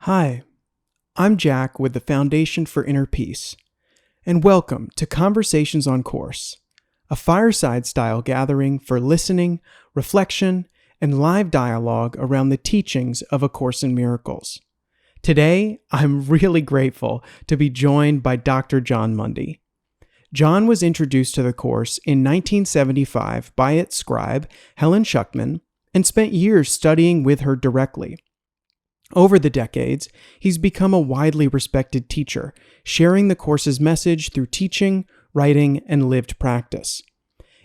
Hi, I'm Jack with the Foundation for Inner Peace, and welcome to Conversations on Course, a fireside-style gathering for listening, reflection, and live dialogue around the teachings of A Course in Miracles. Today, I'm really grateful to be joined by Dr. Jon Mundy. Jon was introduced to the Course in 1975 by its scribe, Helen Schucman, and spent years studying with her directly. Over the decades, he's become a widely respected teacher, sharing the Course's message through teaching, writing, and lived practice.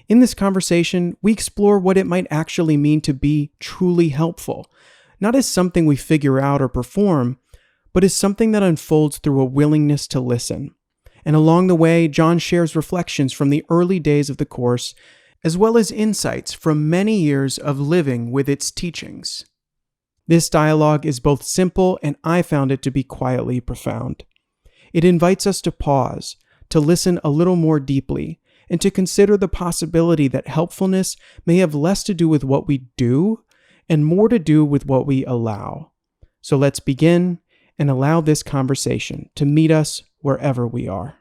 In this conversation, we explore what it might actually mean to be truly helpful, not as something we figure out or perform, but as something that unfolds through a willingness to listen. And along the way, Jon shares reflections from the early days of the Course, as well as insights from many years of living with its teachings. This dialogue is both simple and I found it to be quietly profound. It invites us to pause, to listen a little more deeply, and to consider the possibility that helpfulness may have less to do with what we do and more to do with what we allow. So let's begin and allow this conversation to meet us wherever we are.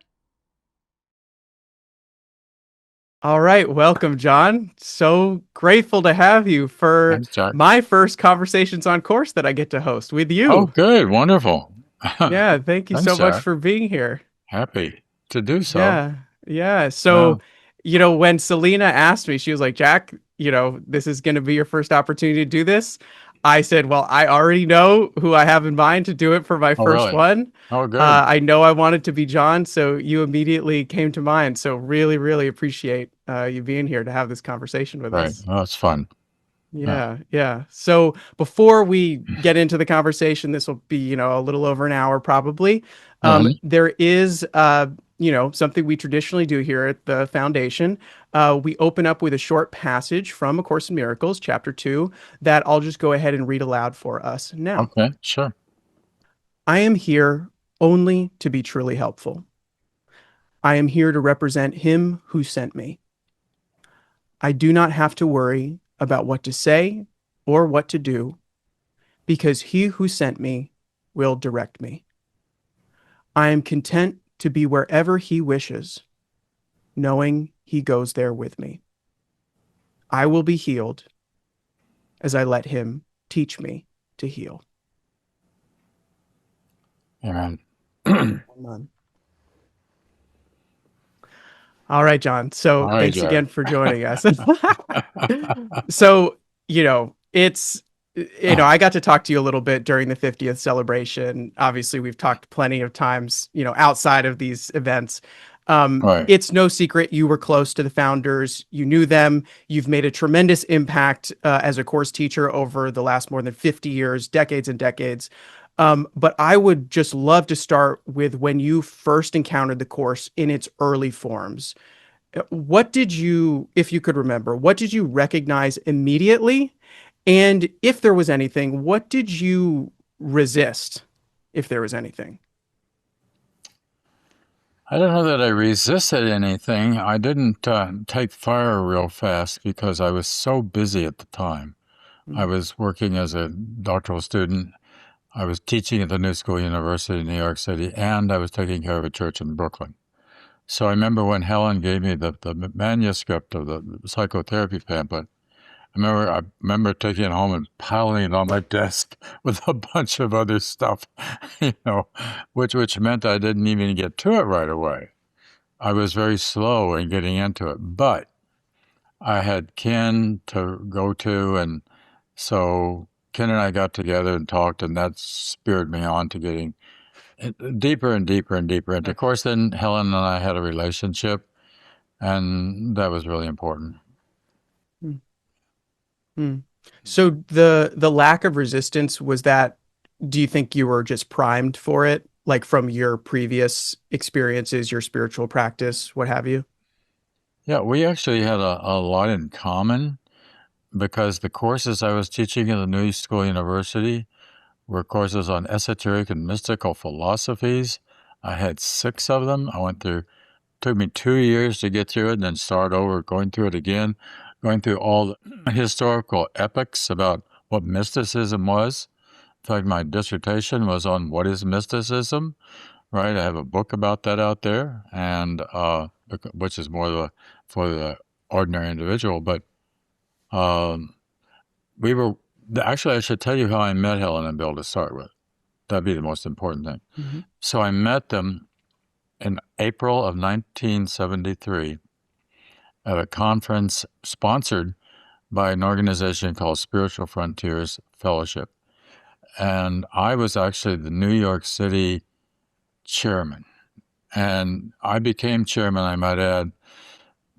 All right, welcome, Jon. So grateful to have you for my first Conversations on Course that I get to host with you. Oh, good. Wonderful. Yeah, thank you so much for being here. Happy to do so. Yeah. So, when Selena asked me, she was like, Jack, this is going to be your first opportunity to do this. I said, well, I already know who I have in mind to do it for my first one. Oh, good. I know I wanted to be Jon, so you immediately came to mind. So really, really appreciate you being here to have this conversation with us. Right. Well, it's fun. Yeah. So before we get into the conversation, this will be, a little over an hour probably. There is, something we traditionally do here at the Foundation. We open up with a short passage from A Course in Miracles, Chapter 2, that I'll just go ahead and read aloud for us now. Okay, sure. I am here only to be truly helpful. I am here to represent Him who sent me. I do not have to worry about what to say or what to do, because He who sent me will direct me. I am content to be wherever He wishes, knowing He goes there with me. I will be healed as I let Him teach me to heal. Amen. Amen. All right, Jon. So thanks again for joining us. So, it's, I got to talk to you a little bit during the 50th celebration. Obviously, we've talked plenty of times, outside of these events. Right. It's no secret you were close to the founders. You knew them. You've made a tremendous impact as a course teacher over the last more than 50 years, decades and decades. But I would just love to start with when you first encountered the course in its early forms. What did you, if you could remember, what did you recognize immediately? And if there was anything, what did you resist, if there was anything? I don't know that I resisted anything. I didn't take fire real fast because I was so busy at the time. Mm-hmm. I was working as a doctoral student. I was teaching at the New School University in New York City, and I was taking care of a church in Brooklyn. So I remember when Helen gave me the manuscript of the psychotherapy pamphlet, I remember taking it home and piling it on my desk with a bunch of other stuff, which meant I didn't even get to it right away. I was very slow in getting into it, but I had Ken to go to, and so Ken and I got together and talked, and that spurred me on to getting deeper and deeper and deeper. And of course, then Helen and I had a relationship, and that was really important. So the lack of resistance, was that, do you think you were just primed for it, like from your previous experiences, your spiritual practice, what have you? Yeah, we actually had a lot in common because the courses I was teaching at the New School University were courses on esoteric and mystical philosophies. I had 6 of them. Took me 2 years to get through it and then start over, going through it again, going through all the historical epics about what mysticism was. fact, my dissertation was on what is mysticism, right? I have a book about that out there, and which is more for the ordinary individual. But um, we were actually, I should tell you how I met Helen and Bill to start with. That'd be the most important thing. Mm-hmm. So I met them in April of 1973 at a conference sponsored by an organization called Spiritual Frontiers Fellowship. And I was actually the New York City chairman. And I became chairman, I might add,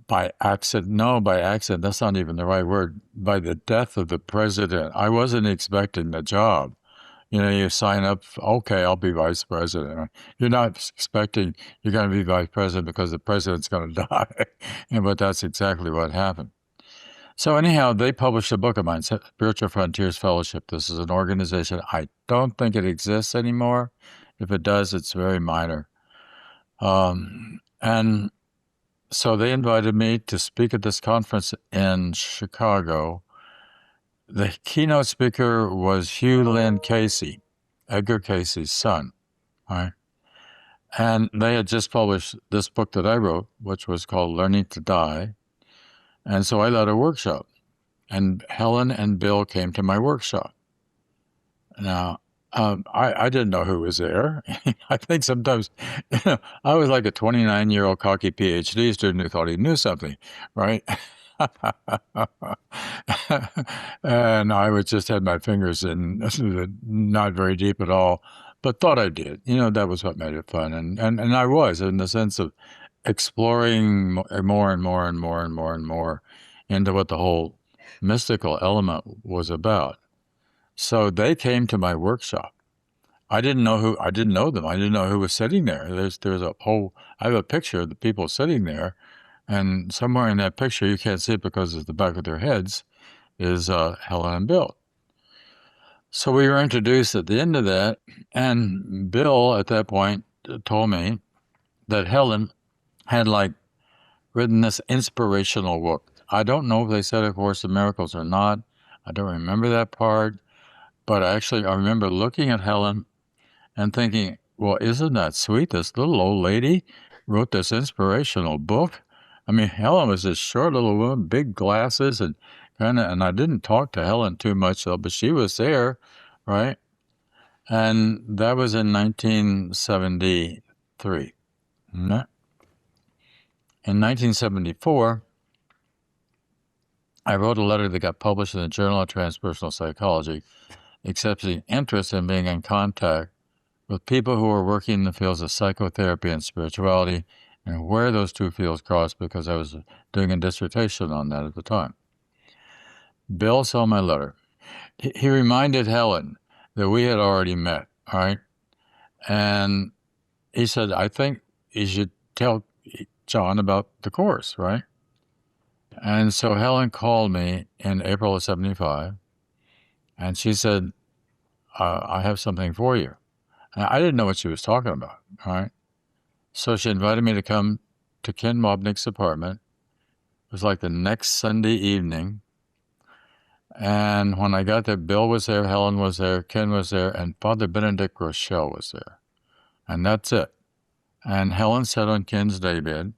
by accident. No, by accident. That's not even the right word. By the death of the president. I wasn't expecting the job. You know, you sign up, okay, I'll be vice president. You're not expecting you're going to be vice president because the president's going to die. But that's exactly what happened. So anyhow, they published a book of mine, Spiritual Frontiers Fellowship. This is an organization. I don't think it exists anymore. If it does, it's very minor. And so they invited me to speak at this conference in Chicago. The keynote speaker was Hugh Lynn Casey, Edgar Casey's son. Right? And they had just published this book that I wrote, which was called Learning to Die. And so I led a workshop. And Helen and Bill came to my workshop. Now, I didn't know who was there. I think sometimes, I was like a 29-year-old cocky Ph.D. student who thought he knew something, right? And I would just had my fingers in, not very deep at all, but thought I did. That was what made it fun. And I was, in the sense of exploring more and more and more and more and more into what the whole mystical element was about. So they came to my workshop. I didn't know them. I didn't know who was sitting there. There's a whole, I have a picture of the people sitting there, and somewhere in that picture, you can't see it because of the back of their heads, is Helen and Bill. So we were introduced at the end of that, and Bill at that point told me that Helen had written this inspirational book. I don't know if they said A Course in Miracles or not. I don't remember that part. But I remember looking at Helen and thinking, well, isn't that sweet? This little old lady wrote this inspirational book. I mean, Helen was this short little woman, big glasses, and I didn't talk to Helen too much, though, but she was there, right? And that was in 1973. In 1974, I wrote a letter that got published in the Journal of Transpersonal Psychology, expressing interest in being in contact with people who are working in the fields of psychotherapy and spirituality, and where those two fields cross, because I was doing a dissertation on that at the time. Bill saw my letter. He reminded Helen that we had already met, all right? And he said, I think you should tell John about the course, right? And so Helen called me in April of 75, and she said, I have something for you. And I didn't know what she was talking about, all right? So she invited me to come to Ken Wapnick's apartment. It was like the next Sunday evening. And when I got there, Bill was there, Helen was there, Ken was there, and Father Benedict Rochelle was there. And that's it. And Helen sat on Ken's daybed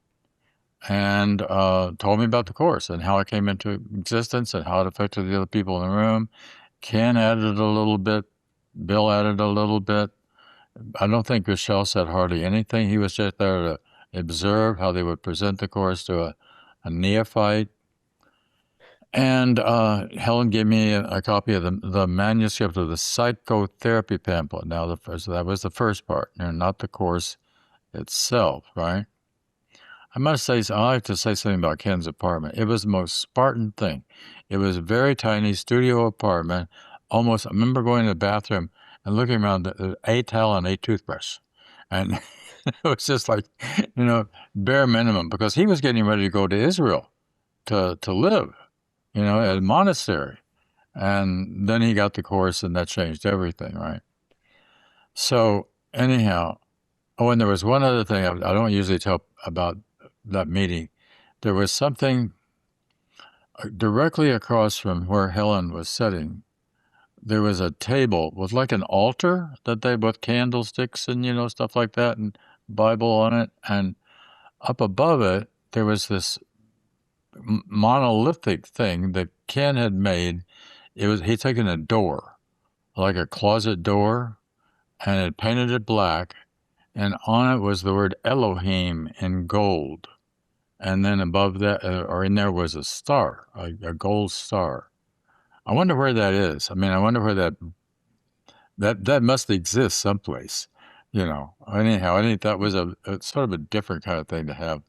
and told me about the course and how it came into existence and how it affected the other people in the room. Ken added a little bit. Bill added a little bit. I don't think Rochelle said hardly anything. He was just there to observe how they would present the course to a neophyte. And Helen gave me a copy of the manuscript of the psychotherapy pamphlet. Now, that was the first part, not the course itself, right? I like to say something about Ken's apartment. It was the most Spartan thing. It was a very tiny studio apartment. I remember going to the bathroom and looking around, a towel and a toothbrush. And it was just bare minimum, because he was getting ready to go to Israel to live, at a monastery. And then he got the course, and that changed everything, right? So anyhow, and there was one other thing I don't usually tell about that meeting. There was something directly across from where Helen was sitting there was a table with like an altar that they with candlesticks and stuff like that and Bible on it, and up above it there was this monolithic thing that Ken had made. He'd taken a door, like a closet door, and had painted it black, and on it was the word Elohim in gold. And then above that, or in there, was a star, a gold star. I wonder where that is. I mean, I wonder where that must exist someplace. Anyhow, I think that was a sort of a different kind of thing to have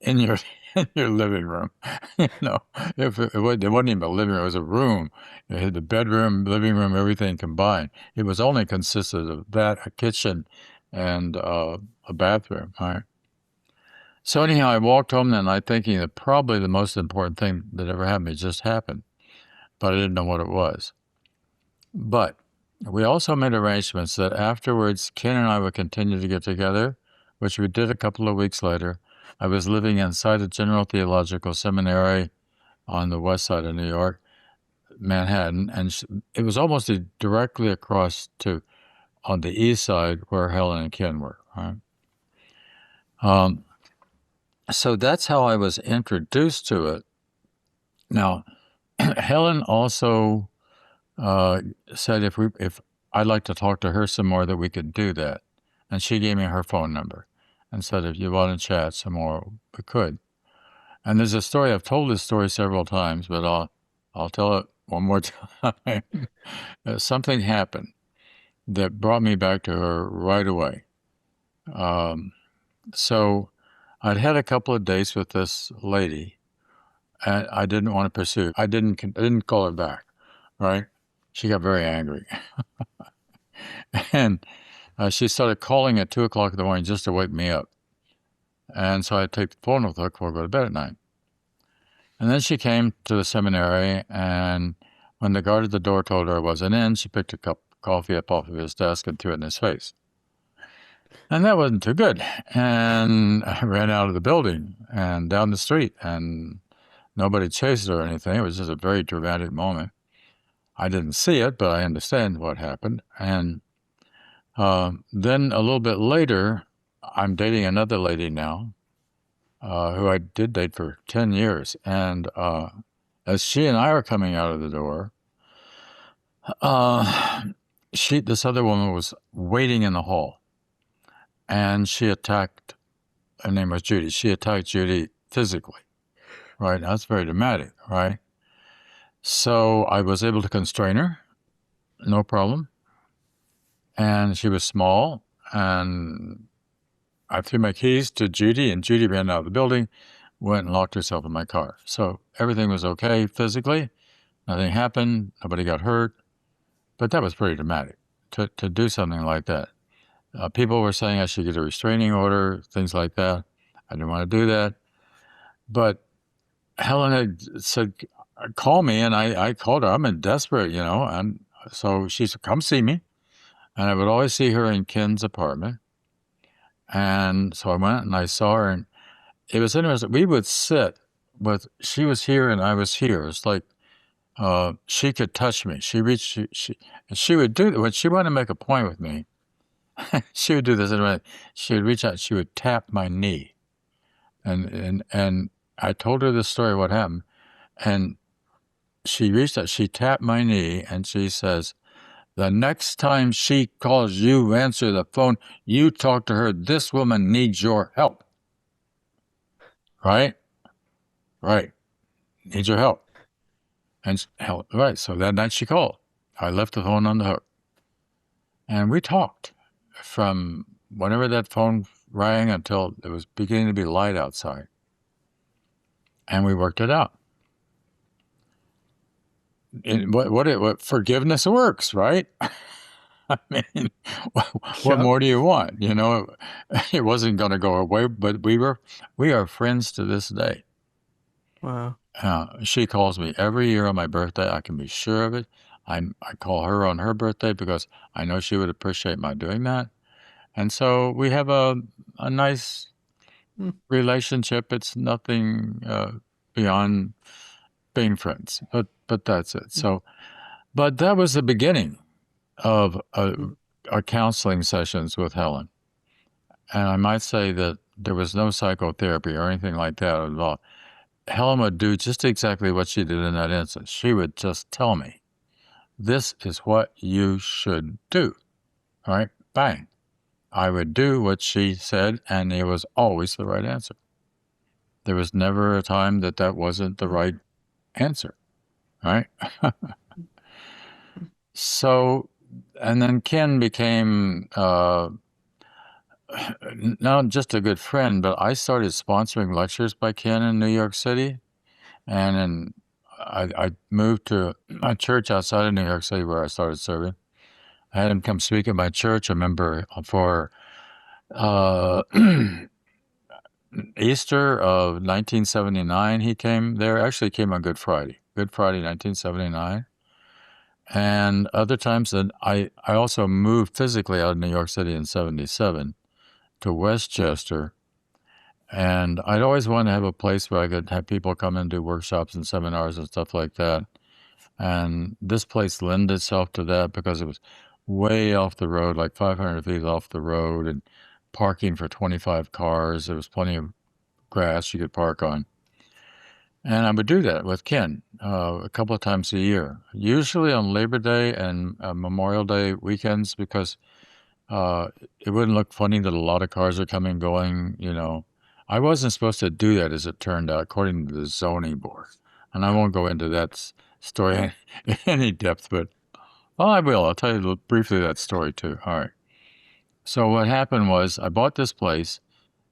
in your in your living room. If it wasn't even a living room, it was a room. It had the bedroom, living room, everything combined. It was only consisted of that, a kitchen, and a bathroom. Right. So anyhow, I walked home that night thinking that probably the most important thing that ever happened had just happened, but I didn't know what it was. But we also made arrangements that afterwards Ken and I would continue to get together, which we did a couple of weeks later. I was living inside a General Theological Seminary on the west side of New York, Manhattan, and it was almost directly across to on the east side where Helen and Ken were. Right? So that's how I was introduced to it. Now, Helen also said if I'd like to talk to her some more, that we could do that, and she gave me her phone number and said if you want to chat some more, we could. And there's a story. I've told this story several times, but I'll tell it one more time. Something happened that brought me back to her right away. So I'd had a couple of dates with this lady, and I didn't want to pursue. I didn't call her back, right? She got very angry, and she started calling at 2 o'clock in the morning just to wake me up. And so I'd take the phone with her before I go to bed at night. And then she came to the seminary, and when the guard at the door told her I wasn't in, she picked a cup of coffee up off of his desk and threw it in his face. And that wasn't too good. And I ran out of the building and down the street, and nobody chased her or anything. It was just a very dramatic moment. I didn't see it, but I understand what happened. And then a little bit later, I'm dating another lady now, who I did date for 10 years. And as she and I were coming out of the door, this other woman was waiting in the hall. And she attacked, her name was Judy. She attacked Judy physically, right? That's very dramatic, right? So I was able to constrain her, no problem. And she was small, and I threw my keys to Judy, and Judy ran out of the building, went and locked herself in my car. So everything was okay physically. Nothing happened. Nobody got hurt. But that was pretty dramatic to do something like that. People were saying I should get a restraining order, things like that. I didn't want to do that. But Helen had said, call me, and I called her. I'm in desperate, and so she said, come see me. And I would always see her in Ken's apartment. And so I went and I saw her, and it was interesting. We would sit she was here and I was here. It's like she could touch me. She would do that. When she wanted to make a point with me, she would do this. She would reach out. She would tap my knee, and I told her the story, what happened, and she reached out. She tapped my knee, and she says, "The next time she calls you, answer the phone. You talk to her. This woman needs your help." Right, right. Needs your help, and help. Right. So that night she called. I left the phone on the hook, and we talked from whenever that phone rang until it was beginning to be light outside. And we worked it out. What forgiveness works, right? I mean, what more do you want? It wasn't going to go away, but we are friends to this day. Wow. She calls me every year on my birthday. I can be sure of it. I call her on her birthday because I know she would appreciate my doing that. And so we have a nice relationship. It's nothing beyond being friends, but that's it. So But that was the beginning of our counseling sessions with Helen. And I might say that there was no psychotherapy or anything like that involved. Helen would do just exactly what she did in that instance. She would just tell me, this is what you should do. All right? Bang. I would do what she said, and it was always the right answer. There was never a time that that wasn't the right answer. Right? So, and then Ken became not just a good friend, but I started sponsoring lectures by Ken in New York City. And then I moved to a church outside of New York City where I started serving. I had him come speak at my church. I remember for uh, Easter of 1979, he came there. Actually, came on Good Friday, 1979. And other times that I also moved physically out of New York City in 77 to Westchester. And I'd always wanted to have a place where I could have people come and do workshops and seminars and stuff like that. And this place lent itself to that because it was way off the road, like 500 feet off the road, and parking for 25 cars. There was plenty of grass you could park on. And I would do that with Ken a couple of times a year, usually on Labor Day and Memorial Day weekends, because it wouldn't look funny that a lot of cars are coming and going, you know. I wasn't supposed to do that, as it turned out, according to the zoning board. And I won't go into that story in any depth, but well, I will. I'll tell you briefly that story too. All right. So what happened was I bought this place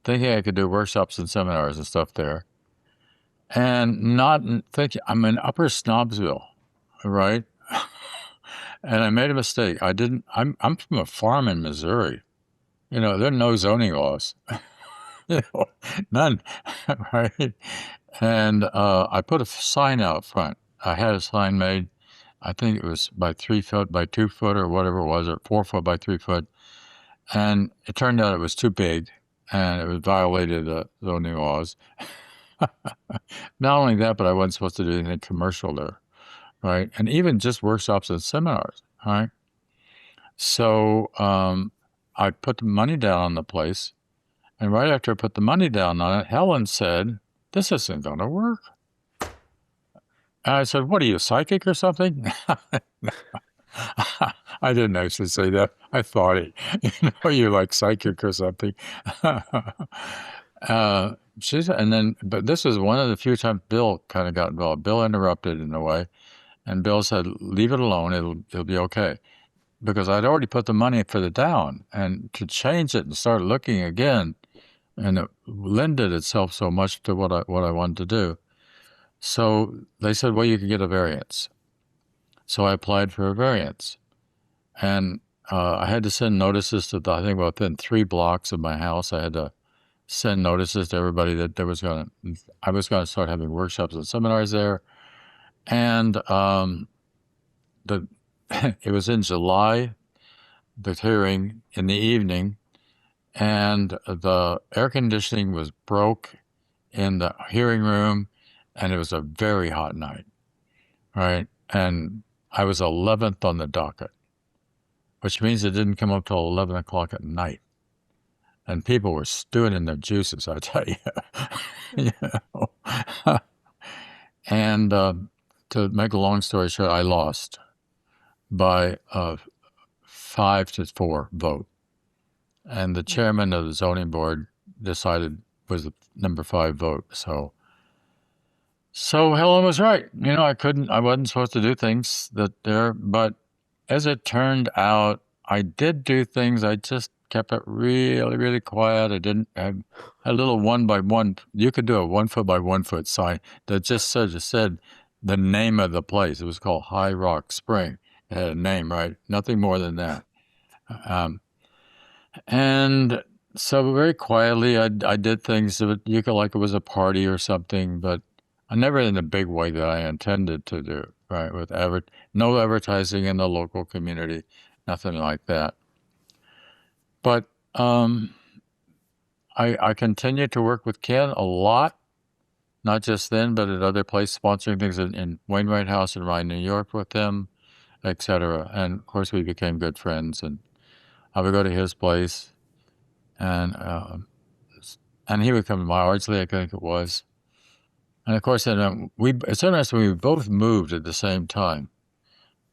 thinking I could do workshops and seminars and stuff there, and not thinking I'm in Upper Snobsville, right? And I made a mistake. I didn't. I'm from a farm in Missouri. You know, there are no zoning laws. You know, none, right? And I put a sign out front. I had a sign made. I think it was by 3 foot by 2 foot or whatever it was, or 4 foot by 3 foot. And it turned out it was too big, and it was violated the zoning laws. Not only that, but I wasn't supposed to do anything commercial there, right? And even just workshops and seminars, right? So I put the money down on the place, and right after I put the money down on it, Helen said, "This isn't going to work." And I said, "What are you, psychic or something?" I didn't actually say that. I thought it. You know, you're like psychic or something. She said, and then, but this was one of the few times Bill kind of got involved. Bill interrupted in a way, and Bill said, "Leave it alone. It'll be okay." Because I'd already put the money for the down, and to change it and start looking again, and it lended itself so much to what I wanted to do. So they said, "Well, you can get a variance." So I applied for a variance, and I had to send notices to I think within 3 blocks of my house. I had to send notices to everybody that I was going to start having workshops and seminars there, and it was in July, the hearing in the evening, and the air conditioning was broke in the hearing room, and it was a very hot night, right? And I was 11th on the docket, which means it didn't come up till 11 o'clock at night. And people were stewing in their juices, I tell you. You know? And to make a long story short, I lost by a 5-4 vote. And the chairman of the zoning board decided was the number 5 vote. So Helen was right. You know, I wasn't supposed to do things but as it turned out, I did do things. I just kept it really, really quiet. I didn't have a little 1 by 1. You could do a 1 foot by 1 foot sign that just said the name of the place. It was called High Rock Spring. It had a name, right? Nothing more than that. And so very quietly, I did things that you could like it was a party or something, but I never in the big way that I intended to do, right? With no advertising in the local community, nothing like that. But I continued to work with Ken a lot, not just then, but at other places, sponsoring things in Wainwright House in Rye, New York with him, etc. And of course, we became good friends. And I would go to his place, and he would come to my Ardsley, I think it was. And of course, then it's interesting. We both moved at the same time.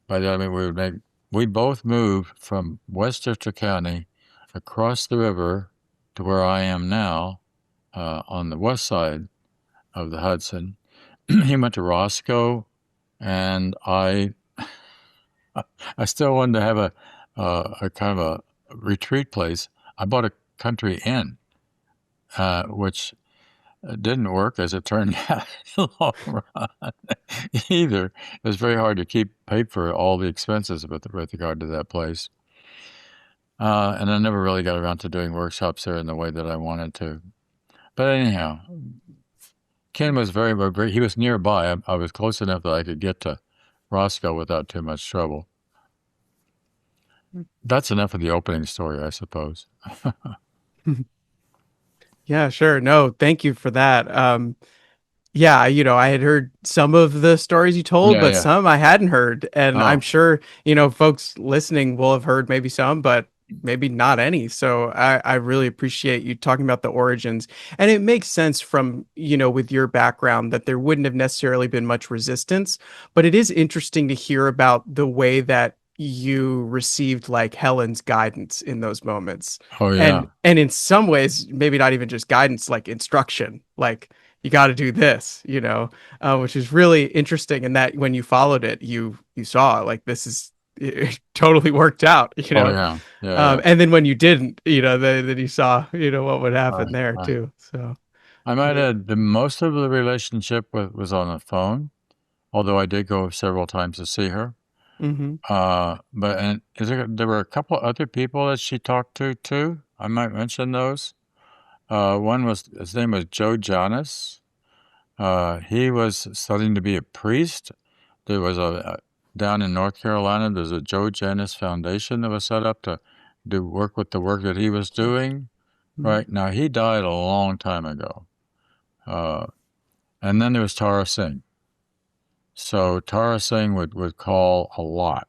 By that I mean we both moved from Westchester County across the river to where I am now, on the west side of the Hudson. He went to Roscoe, and I still wanted to have a kind of a retreat place. I bought a country inn, which didn't work as it turned out in the long run either. It was very hard to pay for all the expenses with regard to that place. And I never really got around to doing workshops there in the way that I wanted to. But anyhow, Ken was very, he was nearby. I was close enough that I could get to Roscoe without too much trouble. That's enough of the opening story, I suppose. Yeah, sure. No, thank you for that. Yeah, I had heard some of the stories you told, Yeah, but yeah. some I hadn't heard. And I'm Oh, sure, folks listening will have heard maybe some, but maybe not any. So I really appreciate you talking about the origins. And it makes sense from, with your background that there wouldn't have necessarily been much resistance. But it is interesting to hear about the way that you received like Helen's guidance in those moments. oh, And yeah. and in some ways, maybe not even just guidance, like instruction, like you got to do this, which is really interesting. And that when you followed it, you saw like this is it totally worked out, Oh, yeah. Yeah, yeah. and then when you didn't, then you saw, what would happen Right, there right. too. So, I might yeah. add the most of the relationship was on the phone, although I did go several times to see her. Hmm. There were a couple other people that she talked to too. I might mention those. One was his name was Joe Jonas. He was studying to be a priest. There was down in North Carolina. There's a Joe Jonas Foundation that was set up to do work with the work that he was doing. Right now, he died a long time ago. Uh, and then there was Tara Singh. So Tara Singh would call a lot,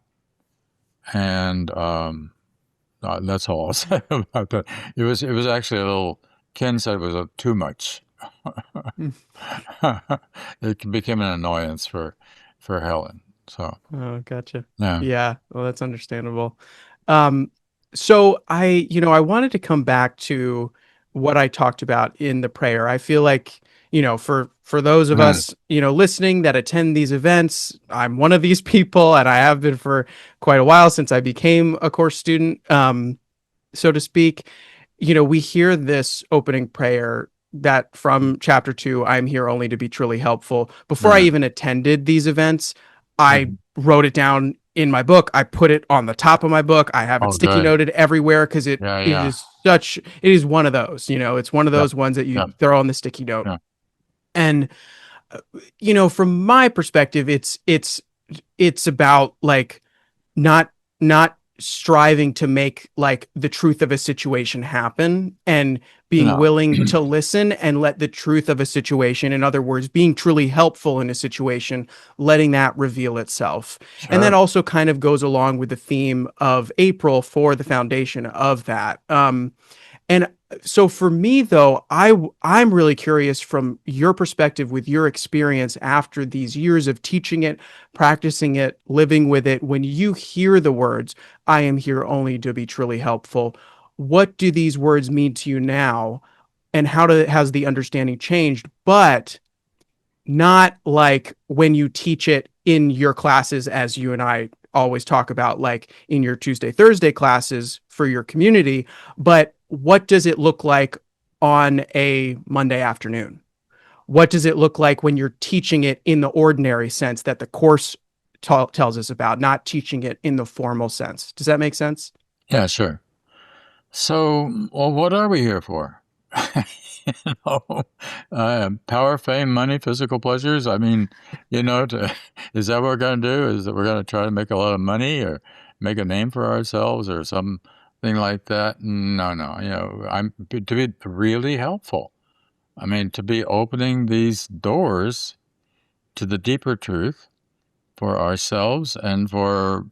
and that's all I'll say about that. It was actually a little. Ken said it was too much. It became an annoyance for Helen. So Oh, gotcha. yeah. Yeah, well, that's understandable. Um, so I wanted to come back to what I talked about in the prayer. I feel like, for those of Mm. us, listening that attend these events, I'm one of these people, and I have been for quite a while since I became a course student. So to speak, we hear this opening prayer that from chapter 2, I'm here only to be truly helpful. Before I Mm. even attended these events, I Mhm. wrote it down in my book. I put it on the top of my book. I have it Oh, sticky good. noted everywhere because Yeah, it yeah. is one of those, it's one of Yep. those ones that you Yep. throw on the sticky note. Yeah. And from my perspective, it's about like not striving to make like the truth of a situation happen and being No. willing to listen and let the truth of a situation, in other words, being truly helpful in a situation, letting that reveal itself. And that Sure. also kind of goes along with the theme of April for the foundation of that. And so for me though, I'm really curious from your perspective with your experience after these years of teaching it, practicing it, living with it, when you hear the words, I am here only to be truly helpful, what do these words mean to you now? And has the understanding changed? But not like when you teach it in your classes, as you and I always talk about, like in your Tuesday, Thursday classes for your community, but what does it look like on a Monday afternoon? What does it look like when you're teaching it in the ordinary sense that the course tells us about, not teaching it in the formal sense? Does that make sense? Yeah, sure. So, well, what are we here for? know, power, fame, money, physical pleasures. I mean, is that what we're going to do? Is that we're going to try to make a lot of money or make a name for ourselves or something like that? No, no. To be really helpful. I mean, to be opening these doors to the deeper truth for ourselves and for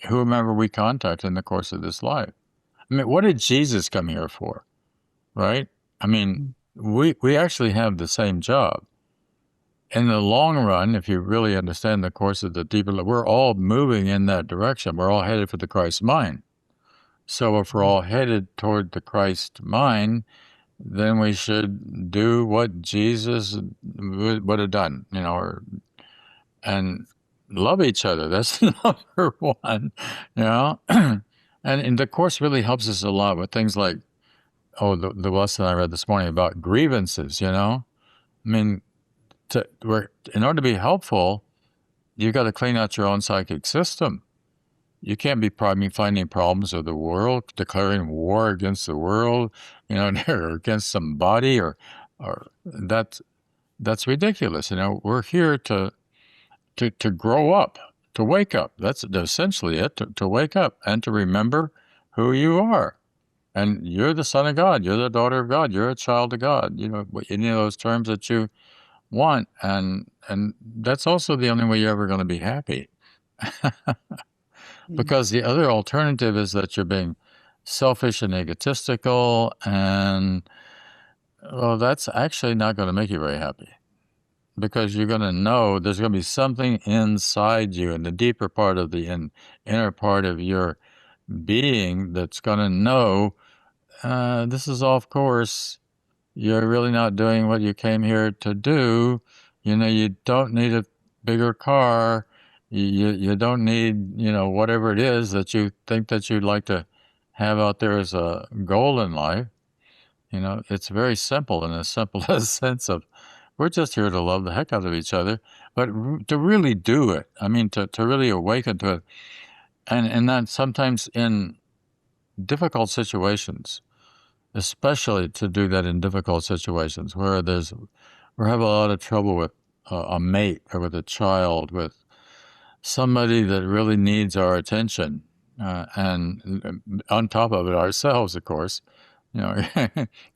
whomever we contact in the course of this life. I mean, what did Jesus come here for, right? I mean, we actually have the same job. In the long run, if you really understand the course of the deeper, we're all moving in that direction. We're all headed for the Christ mind. So if we're all headed toward the Christ mind, then we should do what Jesus would have done, and love each other. That's number one, you know. And the course really helps us a lot with things like, the lesson I read this morning about grievances. I mean, in order to be helpful, you've got to clean out your own psychic system. You can't be finding problems with the world, declaring war against the world, or against somebody, or that's ridiculous. We're here to grow up, to wake up. That's essentially it, to wake up and to remember who you are. And you're the son of God. You're the daughter of God. You're a child of God. Any of those terms that you want. And that's also the only way you're ever going to be happy. Because the other alternative is that you're being selfish and egotistical, and well, that's actually not going to make you very happy, because you're going to know there's going to be something inside you in the deeper part of the inner part of your being that's going to know this is off course. You're really not doing what you came here to do. You don't need a bigger car. You don't need, whatever it is that you think that you'd like to have out there as a goal in life. It's very simple, in the simplest sense of, we're just here to love the heck out of each other, but to really do it. I mean, to really awaken to it. And that sometimes in difficult situations, especially to do that in difficult situations where we have a lot of trouble with a mate or with a child, with somebody that really needs our attention, and on top of it, ourselves, of course,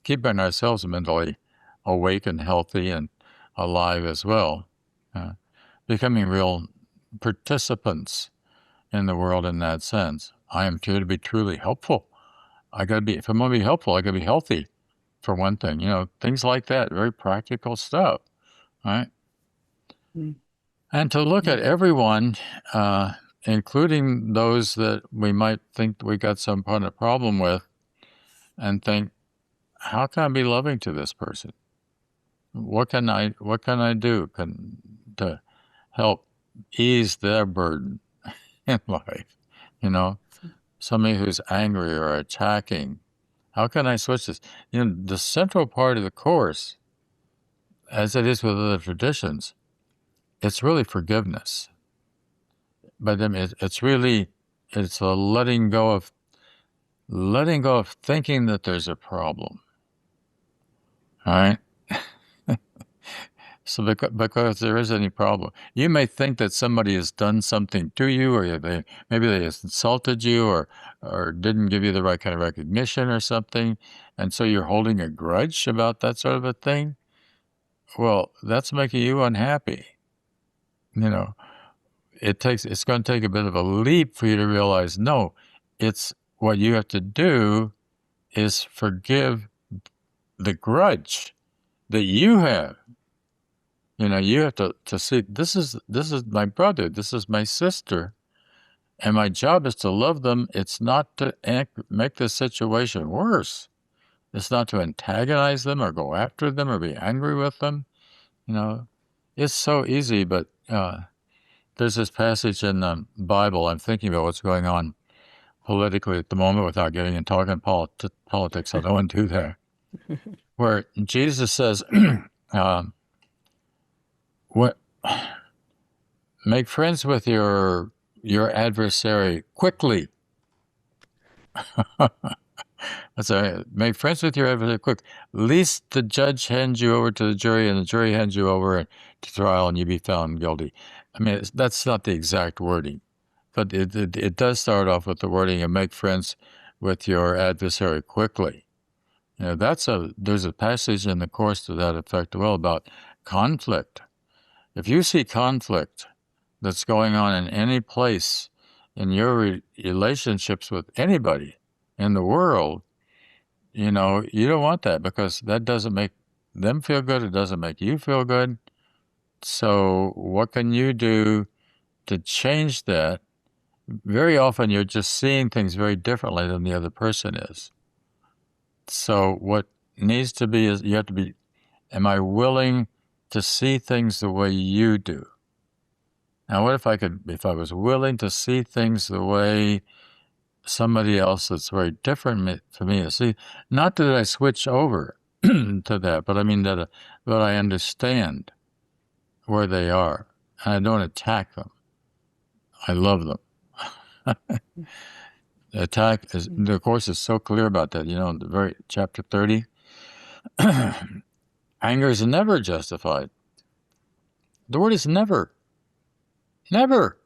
keeping ourselves mentally awake and healthy and alive as well, becoming real participants in the world in that sense. I am here to be truly helpful. If I'm going to be helpful, I got to be healthy, for one thing. Things like that, very practical stuff, right? And to look at everyone, including those that we might think we got some kind of problem with, and think, how can I be loving to this person? What can I do to help ease their burden in life? Somebody who's angry or attacking. How can I switch this? The central part of the Course, as it is with other traditions, it's really forgiveness. But it's a letting go of thinking that there's a problem. All right? So because there is any problem, you may think that somebody has done something to you, or maybe they insulted you, or didn't give you the right kind of recognition or something, and so you're holding a grudge about that sort of a thing. Well, that's making you unhappy. It's going to take a bit of a leap for you to realize, no, it's what you have to do is forgive the grudge that you have. You have to see, this is my brother, this is my sister, and my job is to love them. It's not to make the situation worse. It's not to antagonize them or go after them or be angry with them. It's so easy, but there's this passage in the Bible. I'm thinking about what's going on politically at the moment without getting into talking politics. I don't want to do that. Where Jesus says, make friends with your adversary quickly. That's right. Make friends with your adversary quick. Least the judge hands you over to the jury, and the jury hands you over to trial, and you be found guilty. I mean, that's not the exact wording, but it does start off with the wording of make friends with your adversary quickly. There's a passage in the Course to that effect, well, about conflict. If you see conflict that's going on in any place in your relationships with anybody in the world, you don't want that, because that doesn't make them feel good. It doesn't make you feel good. So what can you do to change that? Very often you're just seeing things very differently than the other person is. So what needs to be is, you have to be, am I willing to see things the way you do? Now, what if I was willing to see things the way somebody else that's very different for me to see? Not that I switch over to that, but I mean that I understand where they are, and I don't attack them. I love them. The Course is so clear about that. The very chapter 30, anger is never justified. The word is never. Never.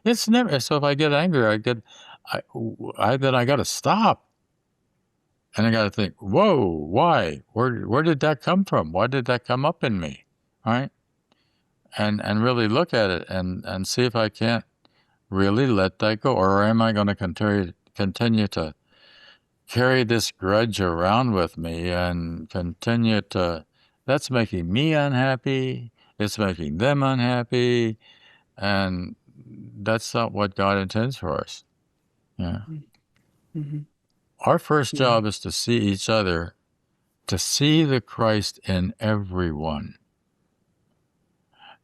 It's never. So if I get angry, then I got to stop, and I got to think, whoa, why? Where did that come from? Why did that come up in me? Right? And really look at it and see if I can't really let that go, or am I going to continue to carry this grudge around with me and continue to? That's making me unhappy. It's making them unhappy. And that's not what God intends for us. Yeah. Mm-hmm. Our first job is to see each other, to see the Christ in everyone.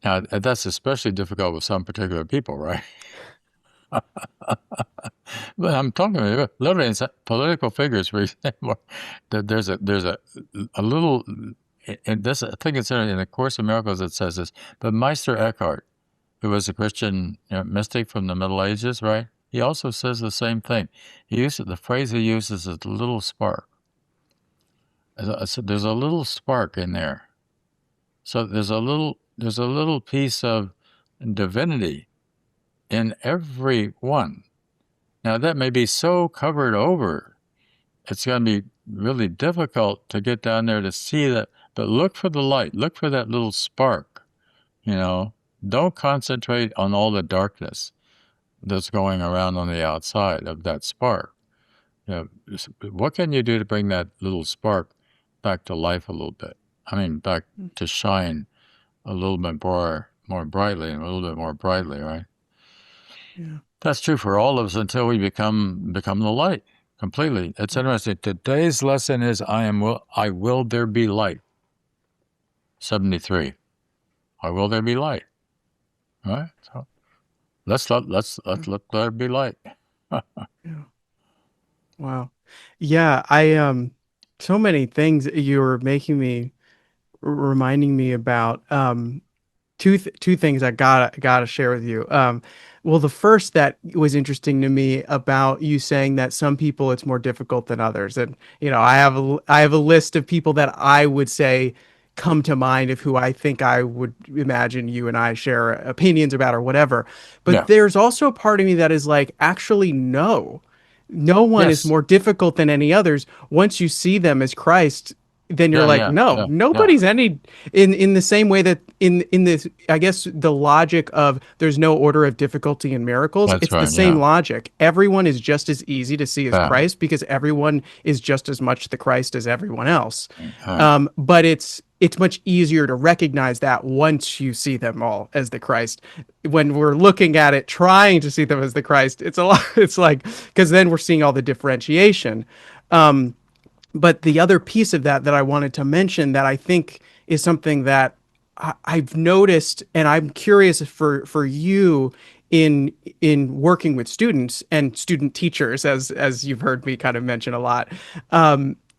Now, that's especially difficult with some particular people, right? But I'm talking about literally in political figures, for example. That there's a little, and this, I think it's in the Course of Miracles, it says this, but Meister Eckhart, who was a Christian mystic from the Middle Ages, right? He also says the same thing. The phrase he uses is a little spark. There's a little spark in there. So there's a little piece of divinity in every one. Now that may be so covered over, it's going to be really difficult to get down there to see that. But look for the light. Look for that little spark. Don't concentrate on all the darkness that's going around on the outside of that spark. What can you do to bring that little spark back to life a little bit? I mean, back to shine a little bit more brightly and a little bit more brightly, right? Yeah. That's true for all of us until we become the light completely. It's interesting. Today's lesson is I will there be light. 73. I will there be light. Right? So let's let there be light. Yeah. Wow. Yeah, I so many things you were reminding me about. Two things I gotta share with you. Well, the first that was interesting to me about you saying that some people it's more difficult than others, and I have a list of people that I would say come to mind of who I think I would imagine you and I share opinions about or whatever. But there's also a part of me that is like, actually, no one is Yes. more difficult than any others. Once you see them as Christ, then you're like, Yeah. no, nobody's any in the same way that in this, I guess the logic of there's no order of difficulty in miracles. That's It's the right. same Yeah. logic. Everyone is just as easy to see as Yeah. Christ because everyone is just as much the Christ as everyone else. Right. But it's much easier to recognize that once you see them all as the Christ. When we're looking at it, trying to see them as the Christ, it's a lot. It's like, because then we're seeing all the differentiation. But the other piece of that I wanted to mention that I think is something that I've noticed, and I'm curious for you in working with students and student teachers, as you've heard me kind of mention a lot,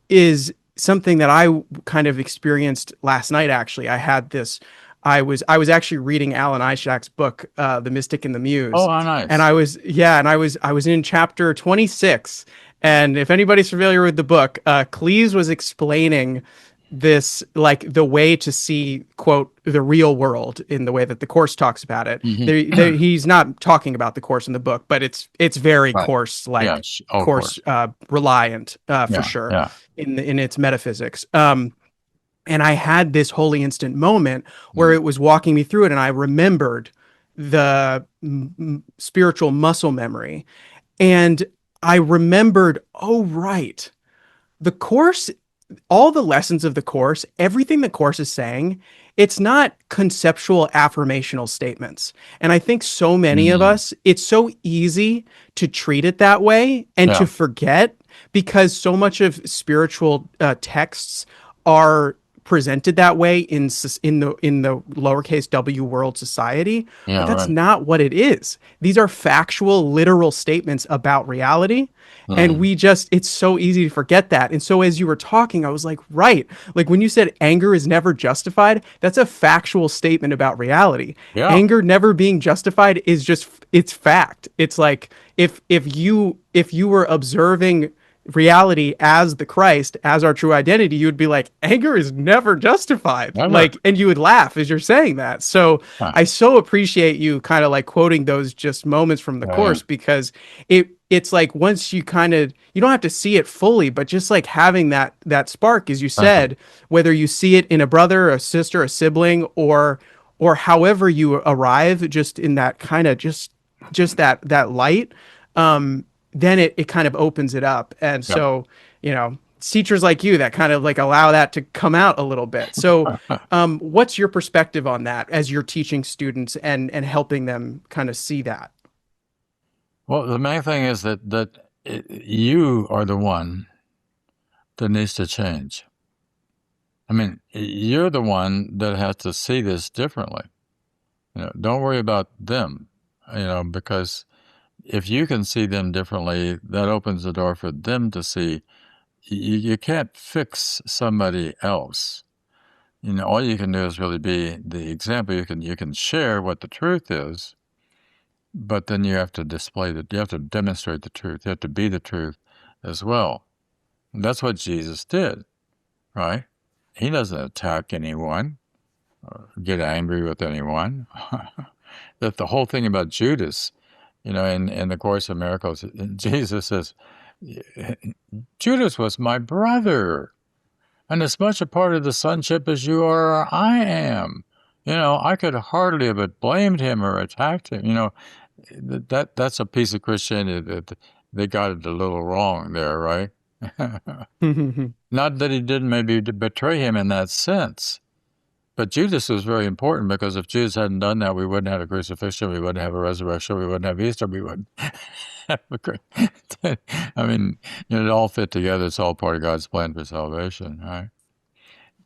is something that I kind of experienced last night. Actually, I had this. I was actually reading Alan Ishak's book, The Mystic and the Muse. Oh, how nice. And I was in chapter 26. And if anybody's familiar with the book, Cleese was explaining this, like the way to see, quote, the real world in the way that the Course talks about it. Mm-hmm. He's not talking about the Course in the book, but it's very Right. Course, like Yes. Course reliant for sure Yeah. in its metaphysics. And I had this holy instant moment where it was walking me through it, and I remembered the spiritual muscle memory. And I remembered, oh, right. The course, all the lessons of the course, everything the course is saying, it's not conceptual affirmational statements. And I think so many of Mm. us, it's so easy to treat it that way and to Yeah. forget because so much of spiritual texts are presented that way in the lowercase w world society, but Yeah. that's Right. not what it is. These are factual literal statements about reality, and Mm. we just, it's so easy to forget that. And so as you were talking, I was like, right. Like when you said anger is never justified, that's a factual statement about reality. Yeah. Anger never being justified is just, it's fact. It's like if you were observing reality as the Christ, as our true identity, you would be like, anger is never justified. Never. Like, and you would laugh as you're saying that. So Huh. I so appreciate you kind of like quoting those just moments from the Yeah. Yeah. course, because it's like once you kind of, you don't have to see it fully, but just like having that spark, as you Thank you. said, whether you see it in a brother, a sister, a sibling, or however you arrive just in that kind of just that light, then it kind of opens it up. And Yeah. so, it's teachers like you that kind of like allow that to come out a little bit. So, what's your perspective on that as you're teaching students and helping them kind of see that? Well, the main thing is you are the one that needs to change. I mean, you're the one that has to see this differently. Don't worry about them, because if you can see them differently, that opens the door for them to see. You can't fix somebody else. All you can do is really be the example. You can share what the truth is, but then you have to display that. You have to demonstrate the truth. You have to be the truth as well. And that's what Jesus did, right? He doesn't attack anyone or get angry with anyone. That the whole thing about Judas, in the Course of Miracles, Jesus says, Judas was my brother, and as much a part of the sonship as you are or I am. I could hardly have blamed him or attacked him. That's a piece of Christianity that they got it a little wrong there, right? Not that he didn't maybe betray him in that sense, but Judas was very important, because if Judas hadn't done that, we wouldn't have a crucifixion, we wouldn't have a resurrection, we wouldn't have Easter, we wouldn't have a great. I mean, it all fit together. It's all part of God's plan for salvation, right?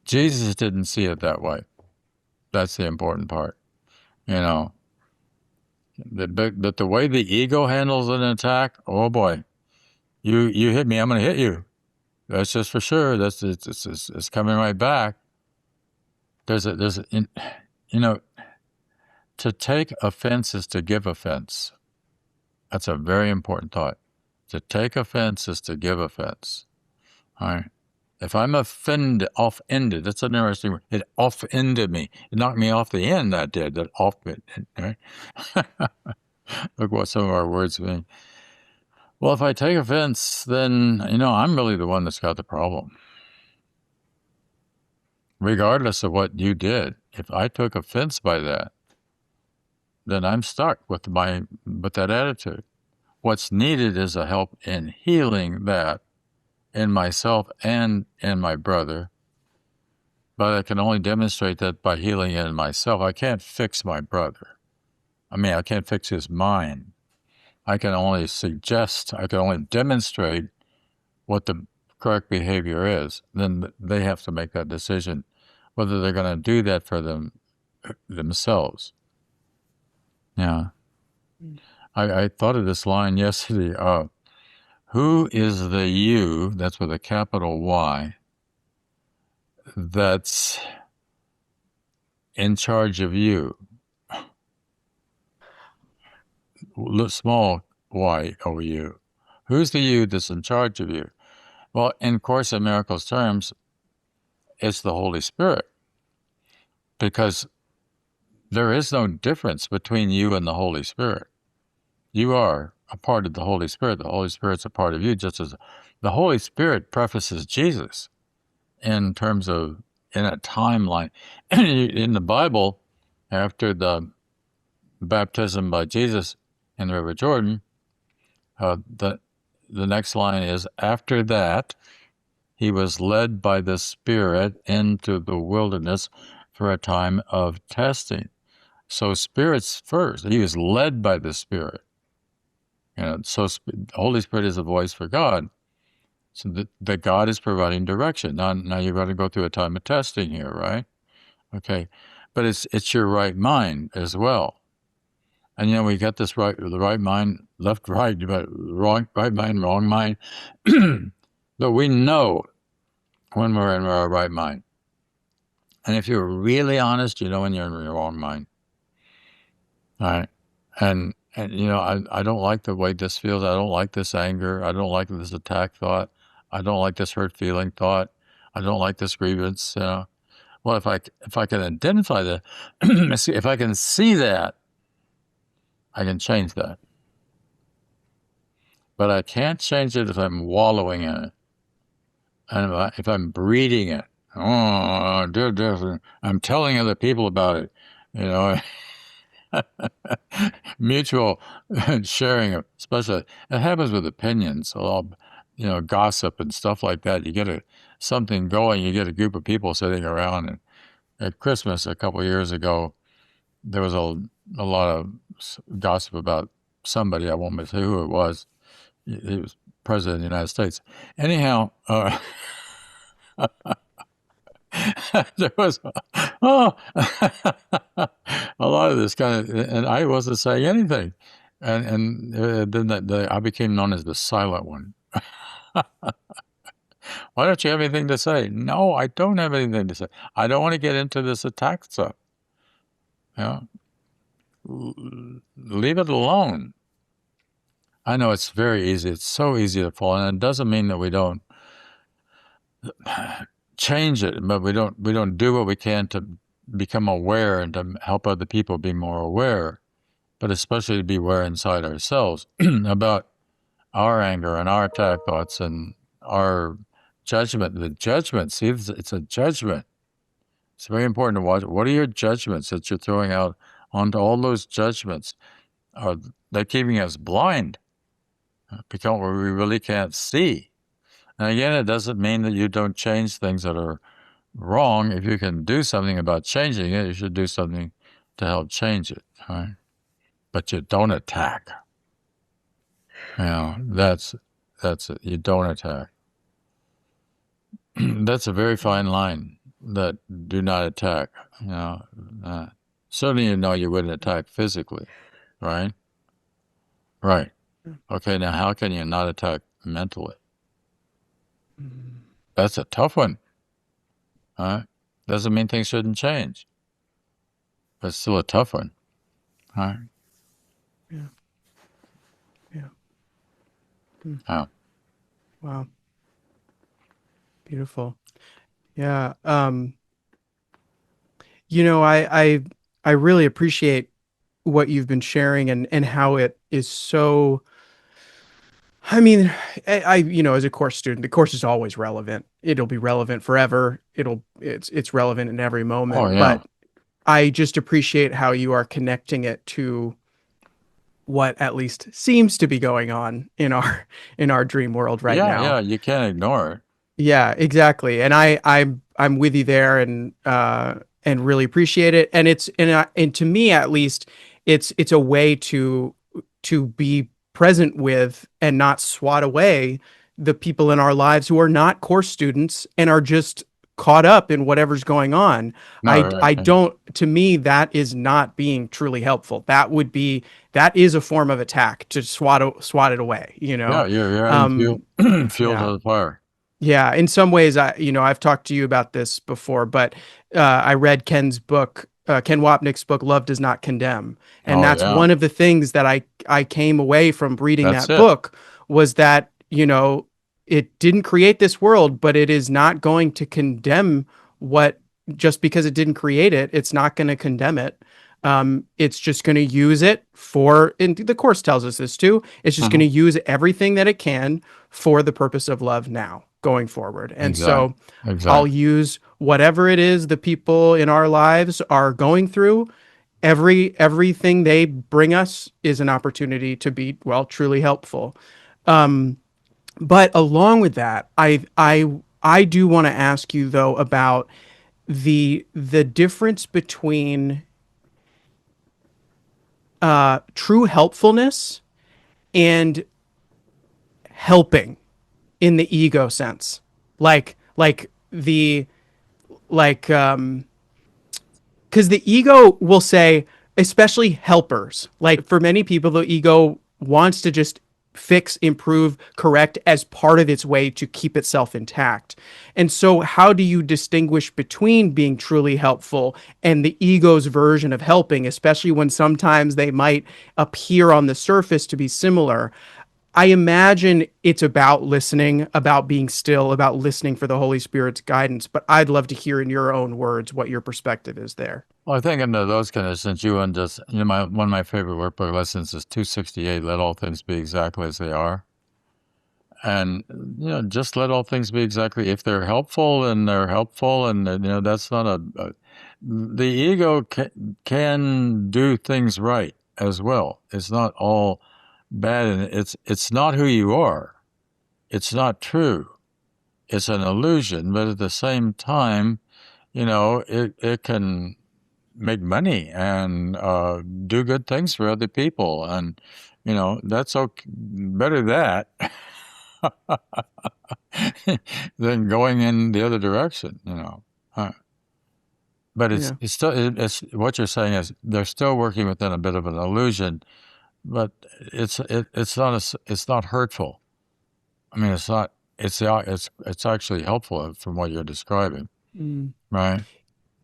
Jesus didn't see it that way. That's the important part. You know, that the way the ego handles an attack, oh boy, you hit me, I'm going to hit you. That's just for sure. It's coming right back. You know, to take offense is to give offense. That's a very important thought. To take offense is to give offense. All right. If I'm offended, that's an interesting word. It offended me. It knocked me off the end, that did. That off it. Right? Look what some of our words mean. Well, if I take offense, then, I'm really the one that's got the problem. Regardless of what you did, if I took offense by that, then I'm stuck with that attitude. What's needed is a help in healing that in myself and in my brother. But I can only demonstrate that by healing it in myself. I can't fix my brother. I can't fix his mind. I can only demonstrate what the correct behavior is. Then they have to make that decision, whether they're going to do that for themselves. Yeah. I thought of this line yesterday. Who is the you, that's with a capital Y, that's in charge of you? Small y over you. Who's the you that's in charge of you? Well, in Course in Miracles terms, it's the Holy Spirit, because there is no difference between you and the Holy Spirit. You are a part of the Holy Spirit. The Holy Spirit's a part of you, just as the Holy Spirit prefaces Jesus in terms of in a timeline. In the Bible, after the baptism by Jesus in the River Jordan, the next line is, after that, he was led by the Spirit into the wilderness for a time of testing. So Spirit's first. He was led by the Spirit. So the Holy Spirit is a voice for God. So that God is providing direction. Now you're going to go through a time of testing here, right? Okay. But it's your right mind as well. And we got this the right mind, left, right, but right mind, wrong mind. But we know when we're in our right mind. And if you're really honest, you know when you're in your wrong mind. All right. And I don't like the way this feels. I don't like this anger. I don't like this attack thought. I don't like this hurt feeling thought. I don't like this grievance. Well, if I can identify that, if I can see that, I can change that. But I can't change it if I'm wallowing in it. And if I'm breeding it. Oh, I'm telling other people about it. Mutual sharing of, especially it happens with opinions, gossip and stuff like that. You get something going, you get a group of people sitting around, and at Christmas a couple of years ago, there was a lot of gossip about somebody. I won't say who it was. He was president of the United States. Anyhow, there was a lot of this kind of, and I wasn't saying anything, and then I became known as the silent one. Why don't you have anything to say? No, I don't have anything to say. I don't want to get into this attack stuff. Leave it alone. I know it's very easy. It's so easy to fall, and it doesn't mean that we don't change it, but we don't do what we can to become aware and to help other people be more aware, but especially to be aware inside ourselves about our anger and our attack thoughts and our judgment. The judgment, see, it's a judgment. It's very important to watch. What are your judgments that you're throwing out onto all those judgments? They're keeping us blind because we really can't see. And again, it doesn't mean that you don't change things that are wrong. If you can do something about changing it, you should do something to help change it, right? But you don't attack. That's it. You don't attack. That's a very fine line. That do not attack. Certainly, you wouldn't attack physically, right? Right. Okay. Now, how can you not attack mentally? That's a tough one. Doesn't mean things shouldn't change, but it's still a tough one. Yeah. Oh. Wow. Beautiful. Yeah. I really appreciate what you've been sharing and how it is so. I mean, as a course student, the course is always relevant. It'll be relevant forever. It's relevant in every moment. Oh, yeah. But I just appreciate how you are connecting it to what at least seems to be going on in our dream world right now. Yeah, you can't ignore it. Yeah, exactly. And I'm with you there, and really appreciate it. And to me at least, it's a way to be present with and not swat away the people in our lives who are not course students and are just caught up in whatever's going on. I don't, to me, that is not being truly helpful. That is a form of attack to swat it away, Yeah, you're adding fuel to the fire. Yeah, in some ways, I've talked to you about this before, but I read Ken Wapnick's book, Love Does Not Condemn. And that's one of the things that I came away from reading that book was that, it didn't create this world, but it is not going to condemn just because it didn't create it, it's not going to condemn it. It's just going to use it and the Course tells us this too, it's just going to use everything that it can for the purpose of love now, going forward. And so I'll use whatever it is the people in our lives are going through everything they bring us is an opportunity to be, well, truly helpful. Um, but along with that, I do want to ask you though about the difference between true helpfulness and helping in the ego sense, like the like because the ego will say, especially helpers, like for many people, the ego wants to just fix, improve, correct as part of its way to keep itself intact. And so, how do you distinguish between being truly helpful and the ego's version of helping, especially when sometimes they might appear on the surface to be similar? I imagine it's about listening, about being still, about listening for the Holy Spirit's guidance. But I'd love to hear in your own words what your perspective is there. Well, I think under those conditions, you and just, one of my favorite workbook lessons is 268, let all things be exactly as they are. And, just let all things be exactly, if they're helpful, and they're helpful. And, that's not the ego can do things right as well. It's not all bad. And it's not who you are. It's not true. It's an illusion. But at the same time, it can make money and do good things for other people, and that's okay. Better that than going in the other direction. But Yeah. it's still, it's what you're saying is they're still working within a bit of an illusion, but it's not hurtful. I mean, it's not. It's actually helpful from what you're describing, Mm. right?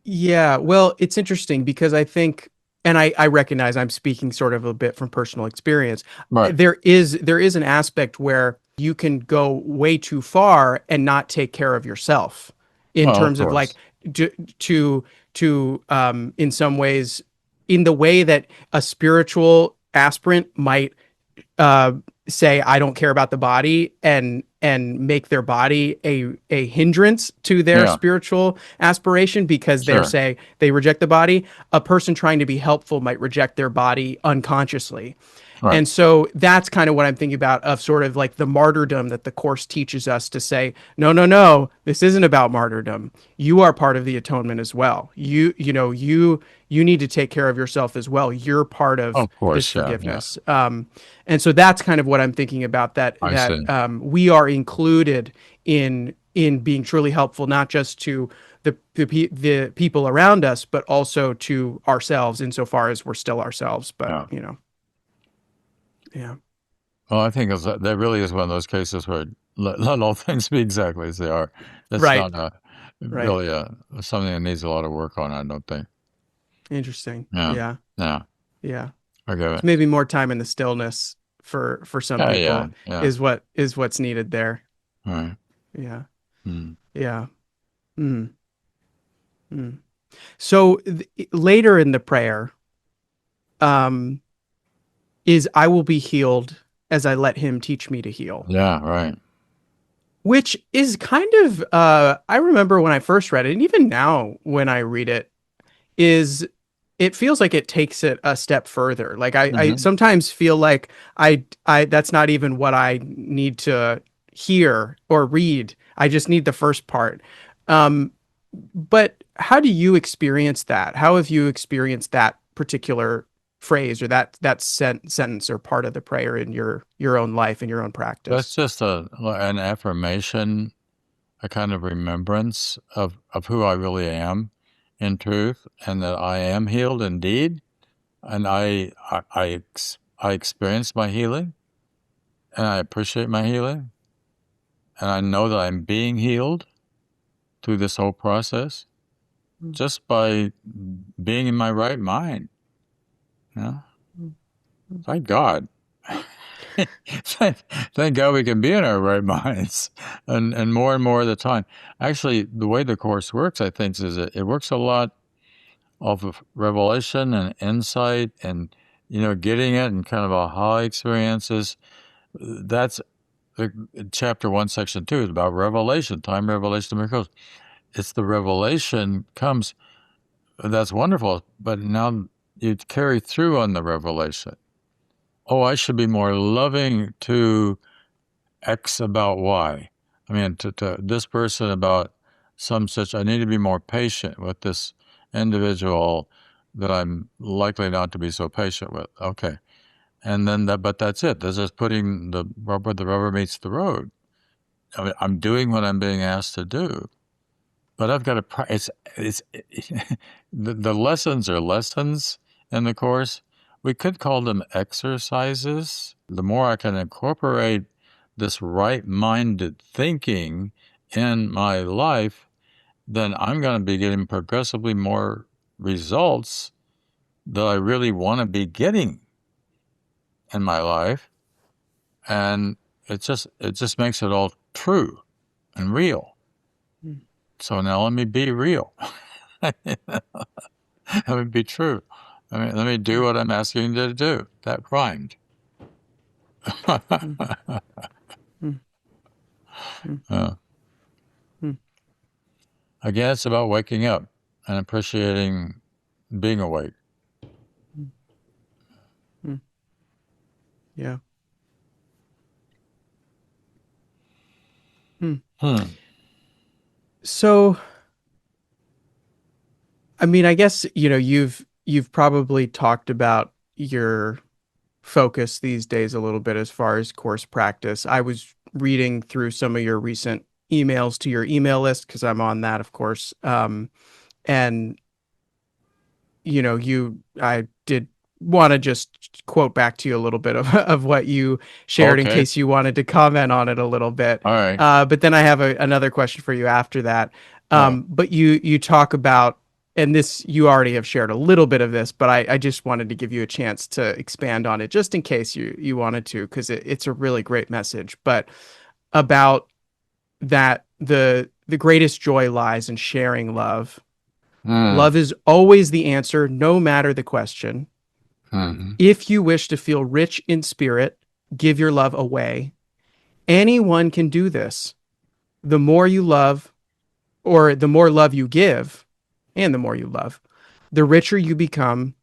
Yeah, well, it's interesting because I think, and I recognize I'm speaking sort of a bit from personal experience. Right. There is an aspect where you can go way too far and not take care of yourself in Well, of terms of like course. to to in some ways in the way that a spiritual aspirant might uh, say I don't care about the body and make their body a hindrance to their Yeah. spiritual aspiration because they're Sure. say they reject the body. A person trying to be helpful might reject their body unconsciously. Right. And so that's kind of what I'm thinking about of sort of like the martyrdom that the course teaches us to say, no, no, no, this isn't about martyrdom. You are part of the atonement as well. You need to take care of yourself as well. You're part of Of this course. Yeah. Yeah. forgiveness. And so that's kind of what I'm thinking about I that see. we are included in being truly helpful, not just to the people around us, but also to ourselves insofar as we're still ourselves. But Yeah. yeah. Well, I think that really is one of those cases where let all things be exactly as they are. That's Right. not Right. really something that needs a lot of work on, I don't think. Interesting. Yeah. Yeah. Yeah. Yeah. Forgive So it. maybe more time in the stillness for some Yeah. Yeah. people Yeah. is what's needed there. All right. Yeah. Mm. Yeah. Mm. Mm. So later in the prayer, um, is I will be healed as I let him teach me to heal. Yeah. Right. Which is kind of I remember when I first read it, and even now when I read it, is it feels like it takes it a step further. Like I Hmm. sometimes feel like I that's not even what I need to hear or read. I just need the first part. Um, but how do you experience that? How have you experienced that particular phrase or that sentence or part of the prayer in your own life and your own That's practice? just an affirmation, a kind of remembrance of who I really am in truth, and that I am healed indeed. And I experience my healing, and I appreciate my healing, and I know that I'm being healed through this whole process just by being in my right mind. You know? Thank God. Thank God we can be in our right minds, and more of the time. Actually, the way the course works, I think, is it works a lot off of revelation and insight, and getting it and kind of aha experiences. That's chapter 1, section 2 is about revelation, time revelation of miracles. It's the revelation comes. That's wonderful, but now you carry through on the revelation. Oh, I should be more loving to X about Y. I mean, to this person about some such. I need to be more patient with this individual that I'm likely not to be so patient with. Okay. And then but that's it. That's just putting the rubber meets the road. I mean, I'm doing what I'm being asked to do, but I've got to. It's the lessons are lessons in the course. We could call them exercises. The more I can incorporate this right-minded thinking in my life, then I'm going to be getting progressively more results that I really want to be getting in my life, and it just makes it all true and real. Mm. So now let me be real. Let me be true. Let me do what I'm asking you to do. That rhymed. Mm. Mm. Mm. uh, Mm. again, it's about waking up and appreciating being awake. Mm. Mm. Yeah. Mm. Hmm. So, I mean, I guess, you've probably talked about your focus these days a little bit as far as course practice. I was reading through some of your recent emails to your email list because I'm on that, of course. And I did want to just quote back to you a little bit of, of what you shared in Okay. case you wanted to comment on it a little bit. All right. But then I have another question for you after that. Oh. But you talk about, and this, you already have shared a little bit of this, but I just wanted to give you a chance to expand on it just in case you wanted to, because it's a really great message. But about that, the greatest joy lies in sharing love. Hmm. Love is always the answer, no matter the question. Hmm. If you wish to feel rich in spirit, give your love away. Anyone can do this. The more you love, or the more love you give, and the more you love, the richer you become,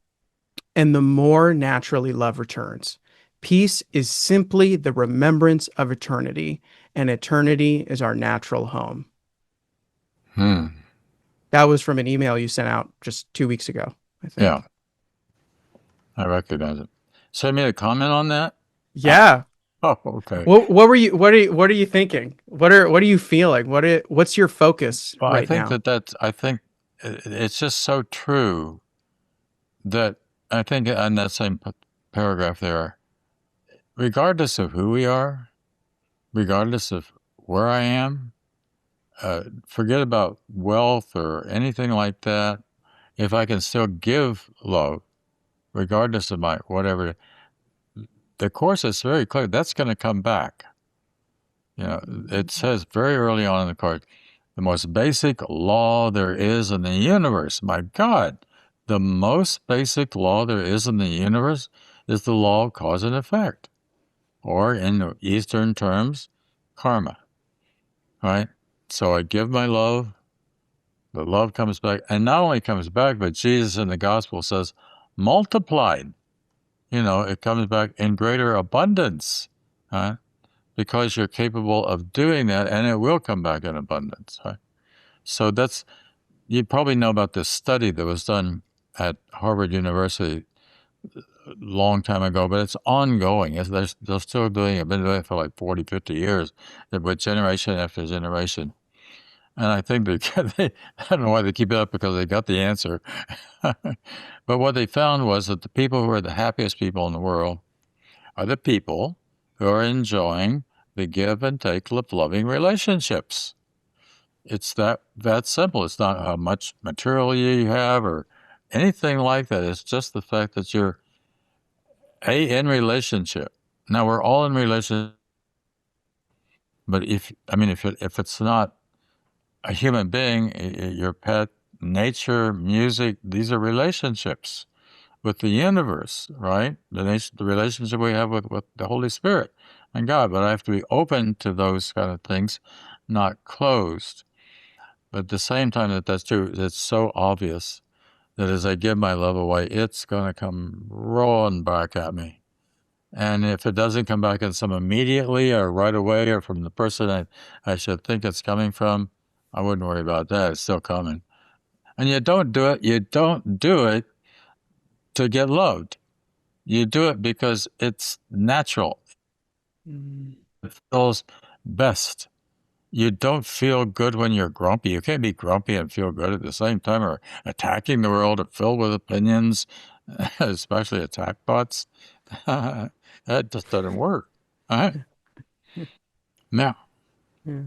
and the more naturally love returns. Peace is simply the remembrance of eternity, and eternity is our natural home. Hmm. That was from an email you sent out just 2 weeks ago, I Yeah, think. I recognize it. So I made a comment on that. Yeah. Oh, okay. What are you thinking? What are you feeling? What's your focus Well, right now? I think it's just so true that I think in that same paragraph there, regardless of who we are, regardless of where I am, forget about wealth or anything like that. If I can still give love, regardless of my whatever, the course is very clear. That's going to come back. It says very early on in the course, the most basic law there is in the universe. My God, the most basic law there is in the universe is the law of cause and effect, or in Eastern terms, karma, right? So I give my love, the love comes back, and not only comes back, but Jesus in the gospel says, multiplied. It comes back in greater abundance, right? Because you're capable of doing that, and it will come back in abundance, right? So you probably know about this study that was done at Harvard University a long time ago, but it's ongoing. They're still doing it. Been doing it for like 40, 50 years, with generation after generation. And I think I don't know why they keep it up, because they got the answer. But what they found was that the people who are the happiest people in the world are the people who are enjoying the give and take of loving relationships. It's that simple. It's not how much material you have or anything like that. It's just the fact that you're in relationship. Now we're all in relationship, but if it's not a human being, your pet, nature, music, these are relationships with the universe, right? The relationship we have with the Holy Spirit and God. But I have to be open to those kind of things, not closed. But at the same time that's true, it's so obvious that as I give my love away, it's going to come rolling back at me. And if it doesn't come back in some immediately or right away or from the person I should think it's coming from, I wouldn't worry about that. It's still coming. And you don't do it. You don't do it to get loved. You do it because it's natural. Mm. It feels best. You don't feel good when you're grumpy. You can't be grumpy and feel good at the same time, or attacking the world or filled with opinions, especially attack bots. That just doesn't work. All right. Now, Yeah.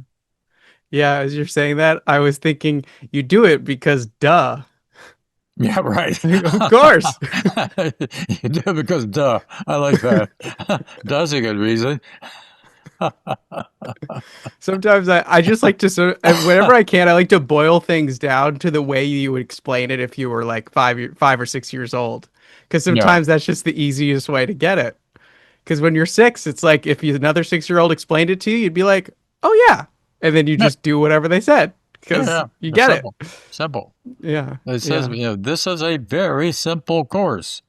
Yeah, as you're saying that, I was thinking you do it because duh. yeah, right. Of course. You do because duh. I like that. Duh's a good reason. Sometimes I just like to whenever I can, I like to boil things down to the way you would explain it if you were like 5 or 6 years old. Because Yeah. sometimes that's just the easiest way to get it. Because when you're 6, it's like if another 6-year-old explained it to you, you'd be like, "Oh yeah," and then you Yeah. just do whatever they said Yeah. because Yeah. you It's get it. simple. Simple. Yeah, It says, yeah, this is a very simple course.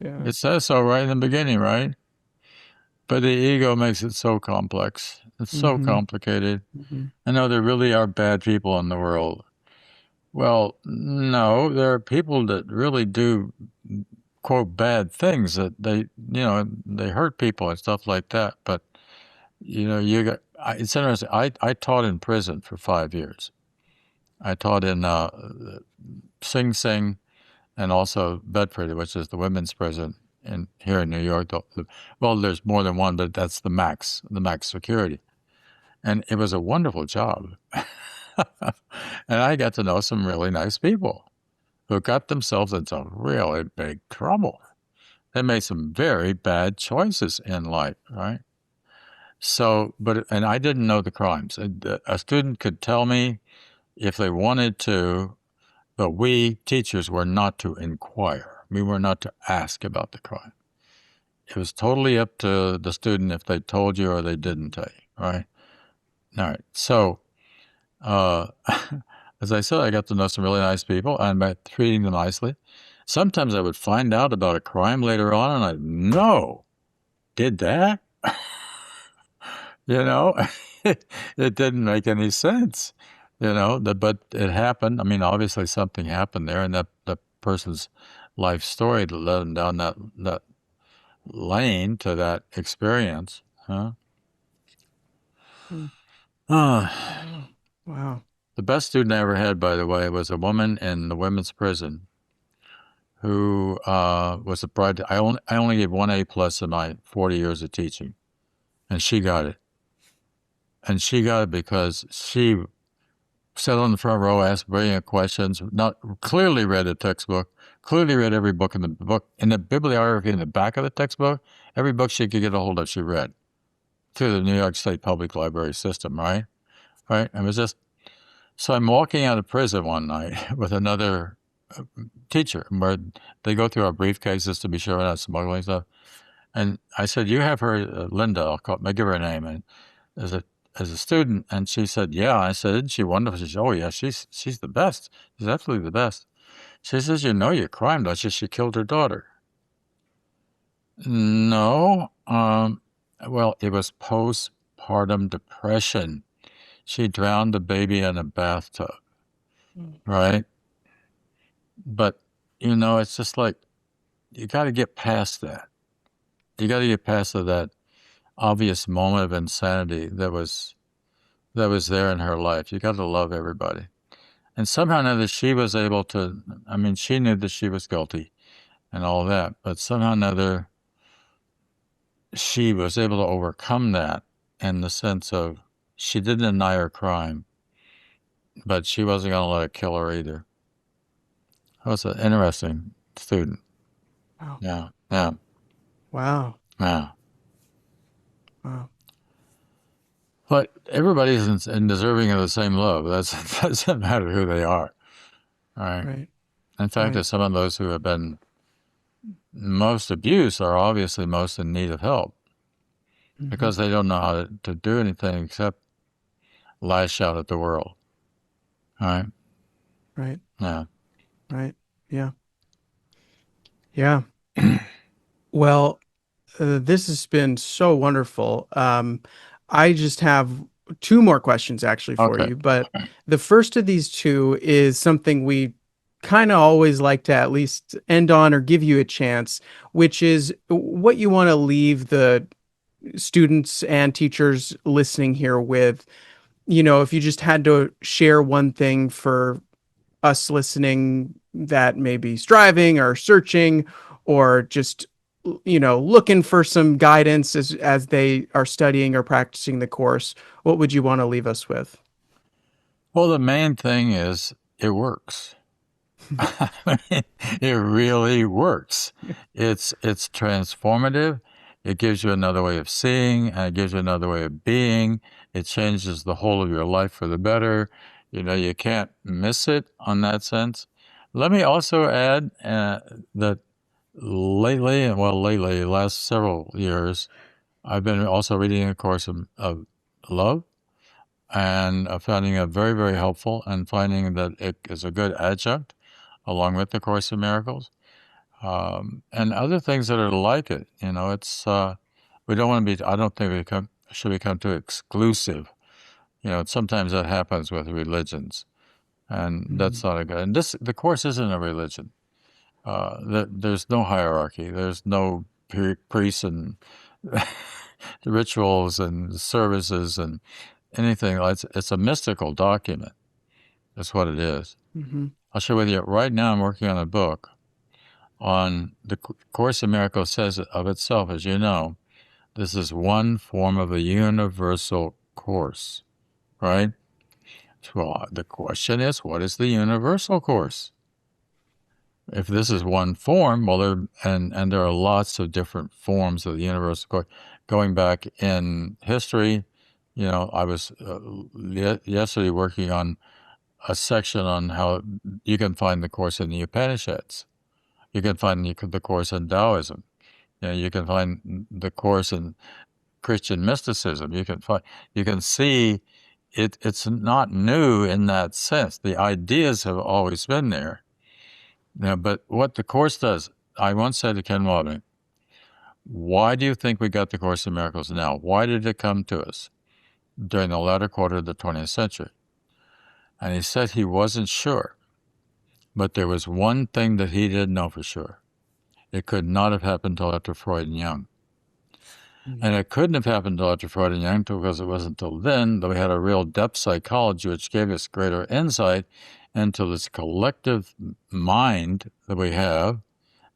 yeah. It says so right in the beginning, right? But the ego makes it so complex. It's so Mm-hmm. complicated. Mm-hmm. I know there really are bad people in the world. Well, no, there are people that really do quote bad things that they hurt people and stuff like that. But it's interesting. I taught in prison for 5 years. I taught in Sing Sing and also Bedford, which is the women's prison here in New York. Well, there's more than one, but that's the max security. And it was a wonderful job. And I got to know some really nice people who got themselves into really big trouble. They made some very bad choices in life, right? So, and I didn't know the crimes. A student could tell me if they wanted to, but we teachers were not to inquire. We were not to ask about the crime. It was totally up to the student if they told you or they didn't tell you, right? All right. So, uh, as I said, I got to know some really nice people and by treating them nicely. Sometimes I would find out about a crime later on and I'd know, did that? you know, it didn't make any sense, but it happened. I mean, obviously something happened there and that person's life story led them down that lane to that experience. Huh? Mm. Ah. Wow. Wow. The best student I ever had, by the way, was a woman in the women's prison who was a bride. I only gave one A plus in my 40 years of teaching, and she got it. And she got it because she sat on the front row, asked brilliant questions, not clearly read a textbook, clearly read every book in the bibliography in the back of the textbook. Every book she could get a hold of, she read through the New York State Public Library system, right? Right. It was just so I'm walking out of prison one night with another teacher where they go through our briefcases to be sure we're not smuggling stuff. And I said, "You have her, Linda. I give her a name, and as a as a student." And she said, "Yeah." I said, "Isn't she wonderful?" She said, "Oh yeah, she's the best. She's absolutely the best." She says, "You know your crime, don't you? She killed her daughter." No. Well, it was postpartum depression. She drowned the baby in a bathtub, Mm. right? But it's just like you got to get past that. You got to get past that obvious moment of insanity that was there in her life. You got to love everybody. And somehow or another, she was able to. I mean, she knew that she was guilty and all that, but somehow or another, she was able to overcome that in the sense of she didn't deny her crime, but she wasn't going to let it kill her either. That was an interesting student. Wow. Yeah, yeah, Wow. yeah. Wow. But everybody's deserving of the same love. That doesn't matter who they are. All right. Right. In fact, Right. some of those who have been most abused are obviously most in need of help Mm-hmm. because they don't know how to do anything except lash out at the world. All right. Right. Yeah. Right. Yeah. Yeah. Well, this has been so wonderful. I just have two more questions actually for Okay. you, but the first of these two is something we kind of always like to at least end on or give you a chance, which is what you want to leave the students and teachers listening here with. If you just had to share one thing for us listening that may be striving or searching or just looking for some guidance as they are studying or practicing the course, what would you want to leave us with? Well, the main thing is it works. I mean, it really works. It's transformative. It gives you another way of seeing, and it gives you another way of being. It changes the whole of your life for the better. You can't miss it on that sense. Let me also add that lately, last several years, I've been also reading a course of love and finding it very, very helpful and finding that it is a good adjunct along with the Course in Miracles, and other things that are like it. It's we don't want to be. I don't think should become too exclusive. Sometimes that happens with religions, and Mhm. that's not a good. And the Course isn't a religion. There's no hierarchy. There's no priests and rituals and services and anything. It's a mystical document. That's what it is. Mhm. I'll share with you. Right now, I'm working on a book on the Course in Miracles says of itself, as you know, this is one form of a universal course, right? So the question is, what is the universal course? If this is one form, well, there are lots of different forms of the universal course. Going back in history, I was yesterday working on a section on how you can find the course in the Upanishads. You can find the course in Taoism. You can find the course in Christian mysticism. You can see it's not new in that sense. The ideas have always been there. But what the course does, I once said to Ken Wapnick, why do you think we got the Course in Miracles now? Why did it come to us during the latter quarter of the 20th century? And he said he wasn't sure, but there was one thing that he didn't know for sure. It could not have happened until after Freud and Jung. And it couldn't have happened until after Freud and Jung because it wasn't until then that we had a real depth psychology which gave us greater insight into this collective mind that we have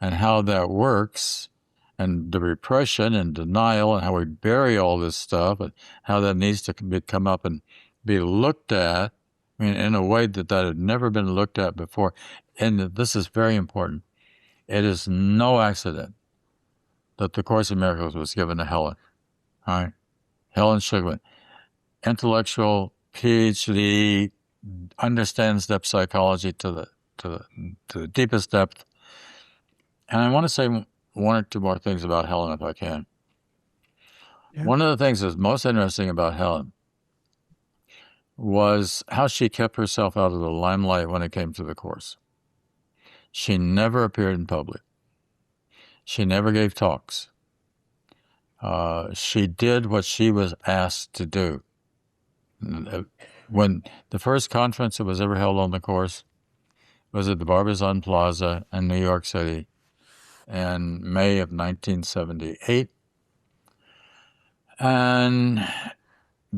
and how that works and the repression and denial and how we bury all this stuff and how that needs to come up and be looked at, I mean, in a way that had never been looked at before. And this is very important. It is no accident that the Course in Miracles was given to Helen. All right, Helen Schucman, intellectual Ph.D., understands depth psychology to the deepest depth. And I want to say one or two more things about Helen, if I can. Yeah. One of the things that's most interesting about Helen was how she kept herself out of the limelight when it came to the course. She never appeared in public. She never gave talks. She did what she was asked to do. When the first conference that was ever held on the course was at the Barbizon Plaza in New York City in May of 1978. And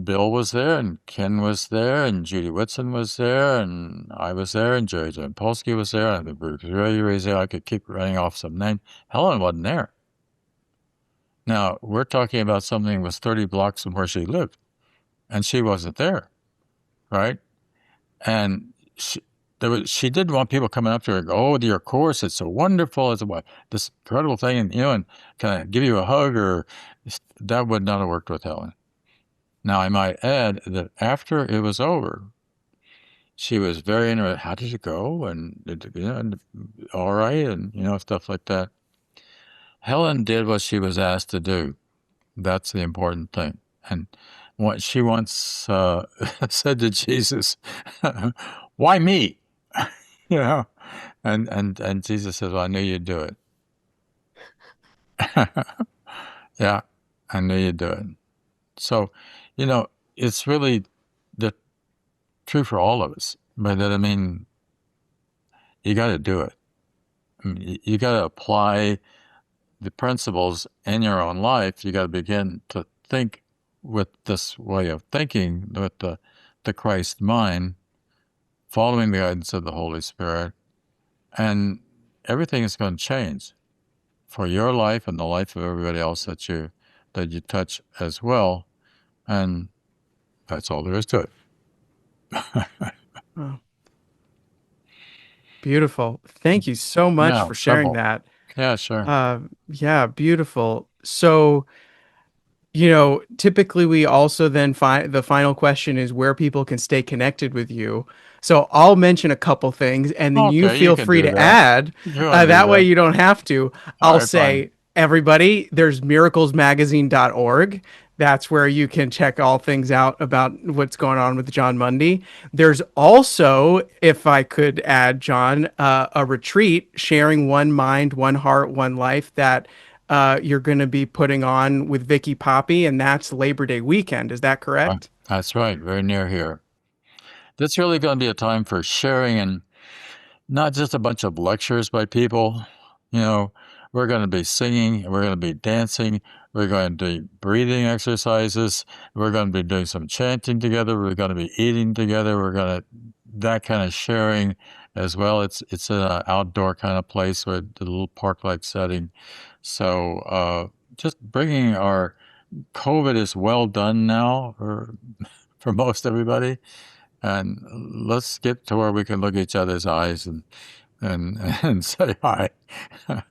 Bill was there, and Ken was there, and Judy Whitson was there, and I was there, and Jerry Jampolsky was there, and the Bruce Ray was there. I could keep running off some names. Helen wasn't there. Now, we're talking about something that was 30 blocks from where she lived, and she wasn't there, right? And she did want people coming up to her and go, oh, your course, it's so wonderful. It's this incredible thing. And can I give you a hug? Or that would not have worked with Helen. Now, I might add that after it was over, she was very interested. How did it go? And, all right. And, stuff like that. Helen did what she was asked to do. That's the important thing. And what she once said to Jesus, why me? you know, And Jesus says, well, I knew you'd do it. Yeah, I knew you'd do it. So, it's really the true for all of us. But I mean, you got to do it. I mean, you got to apply the principles in your own life. You got to begin to think with this way of thinking, with the Christ mind, following the guidance of the Holy Spirit, and everything is going to change for your life and the life of everybody else that you touch as well. And that's all there is to it. Oh, beautiful. Thank you so much Yeah, for sharing simple. that. Yeah, sure. Yeah, beautiful. So, typically we also then the final question is where people can stay connected with you. So I'll mention a couple things and then you Okay, you feel can free do to that. add. You want to do That way that? you don't have to. All I'll right, fine. say, everybody, there's miraclesmagazine.org. That's where you can check all things out about what's going on with Jon Mundy. There's also, if I could add, John, a retreat sharing one mind, one heart, one life that you're going to be putting on with Vicky Poppy, and that's Labor Day weekend. Is that correct? That's right, very near here. That's really going to be a time for sharing and not just a bunch of lectures by people. You know, we're going to be singing, we're going to be dancing, we're going to do breathing exercises, we're going to be doing some chanting together, we're going to be eating together, we're going to that kind of sharing as well. It's an outdoor kind of place with a little park-like setting. So just bringing our COVID is well done now for most everybody, and let's get to where we can look each other's eyes and and say hi. Yeah,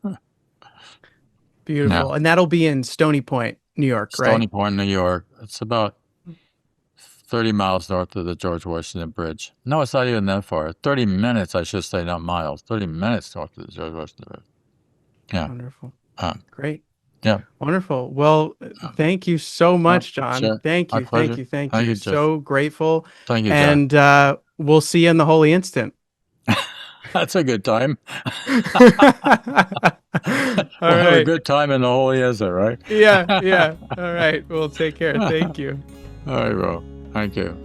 Beautiful. And that'll be in Stony Point, New York, right? Stony Point, New York. It's about 30 miles north of the George Washington Bridge. No, it's not even that far. 30 minutes, I should say, not miles. 30 minutes north of the George Washington Bridge. Yeah. Wonderful. Uh, Great. yeah. Wonderful. Well, thank you so Yeah. much, John. Sure. Thank My you. Thank pleasure. you. Thank Thank you. you, Jeff. So grateful. Thank you, Jack. And we'll see you in the Holy Instant. That's a good time. All We'll have a right. good time in the Holy Ezra, right? Yeah. Yeah. All right. Well, take care. Thank you. All right, bro. Thank you.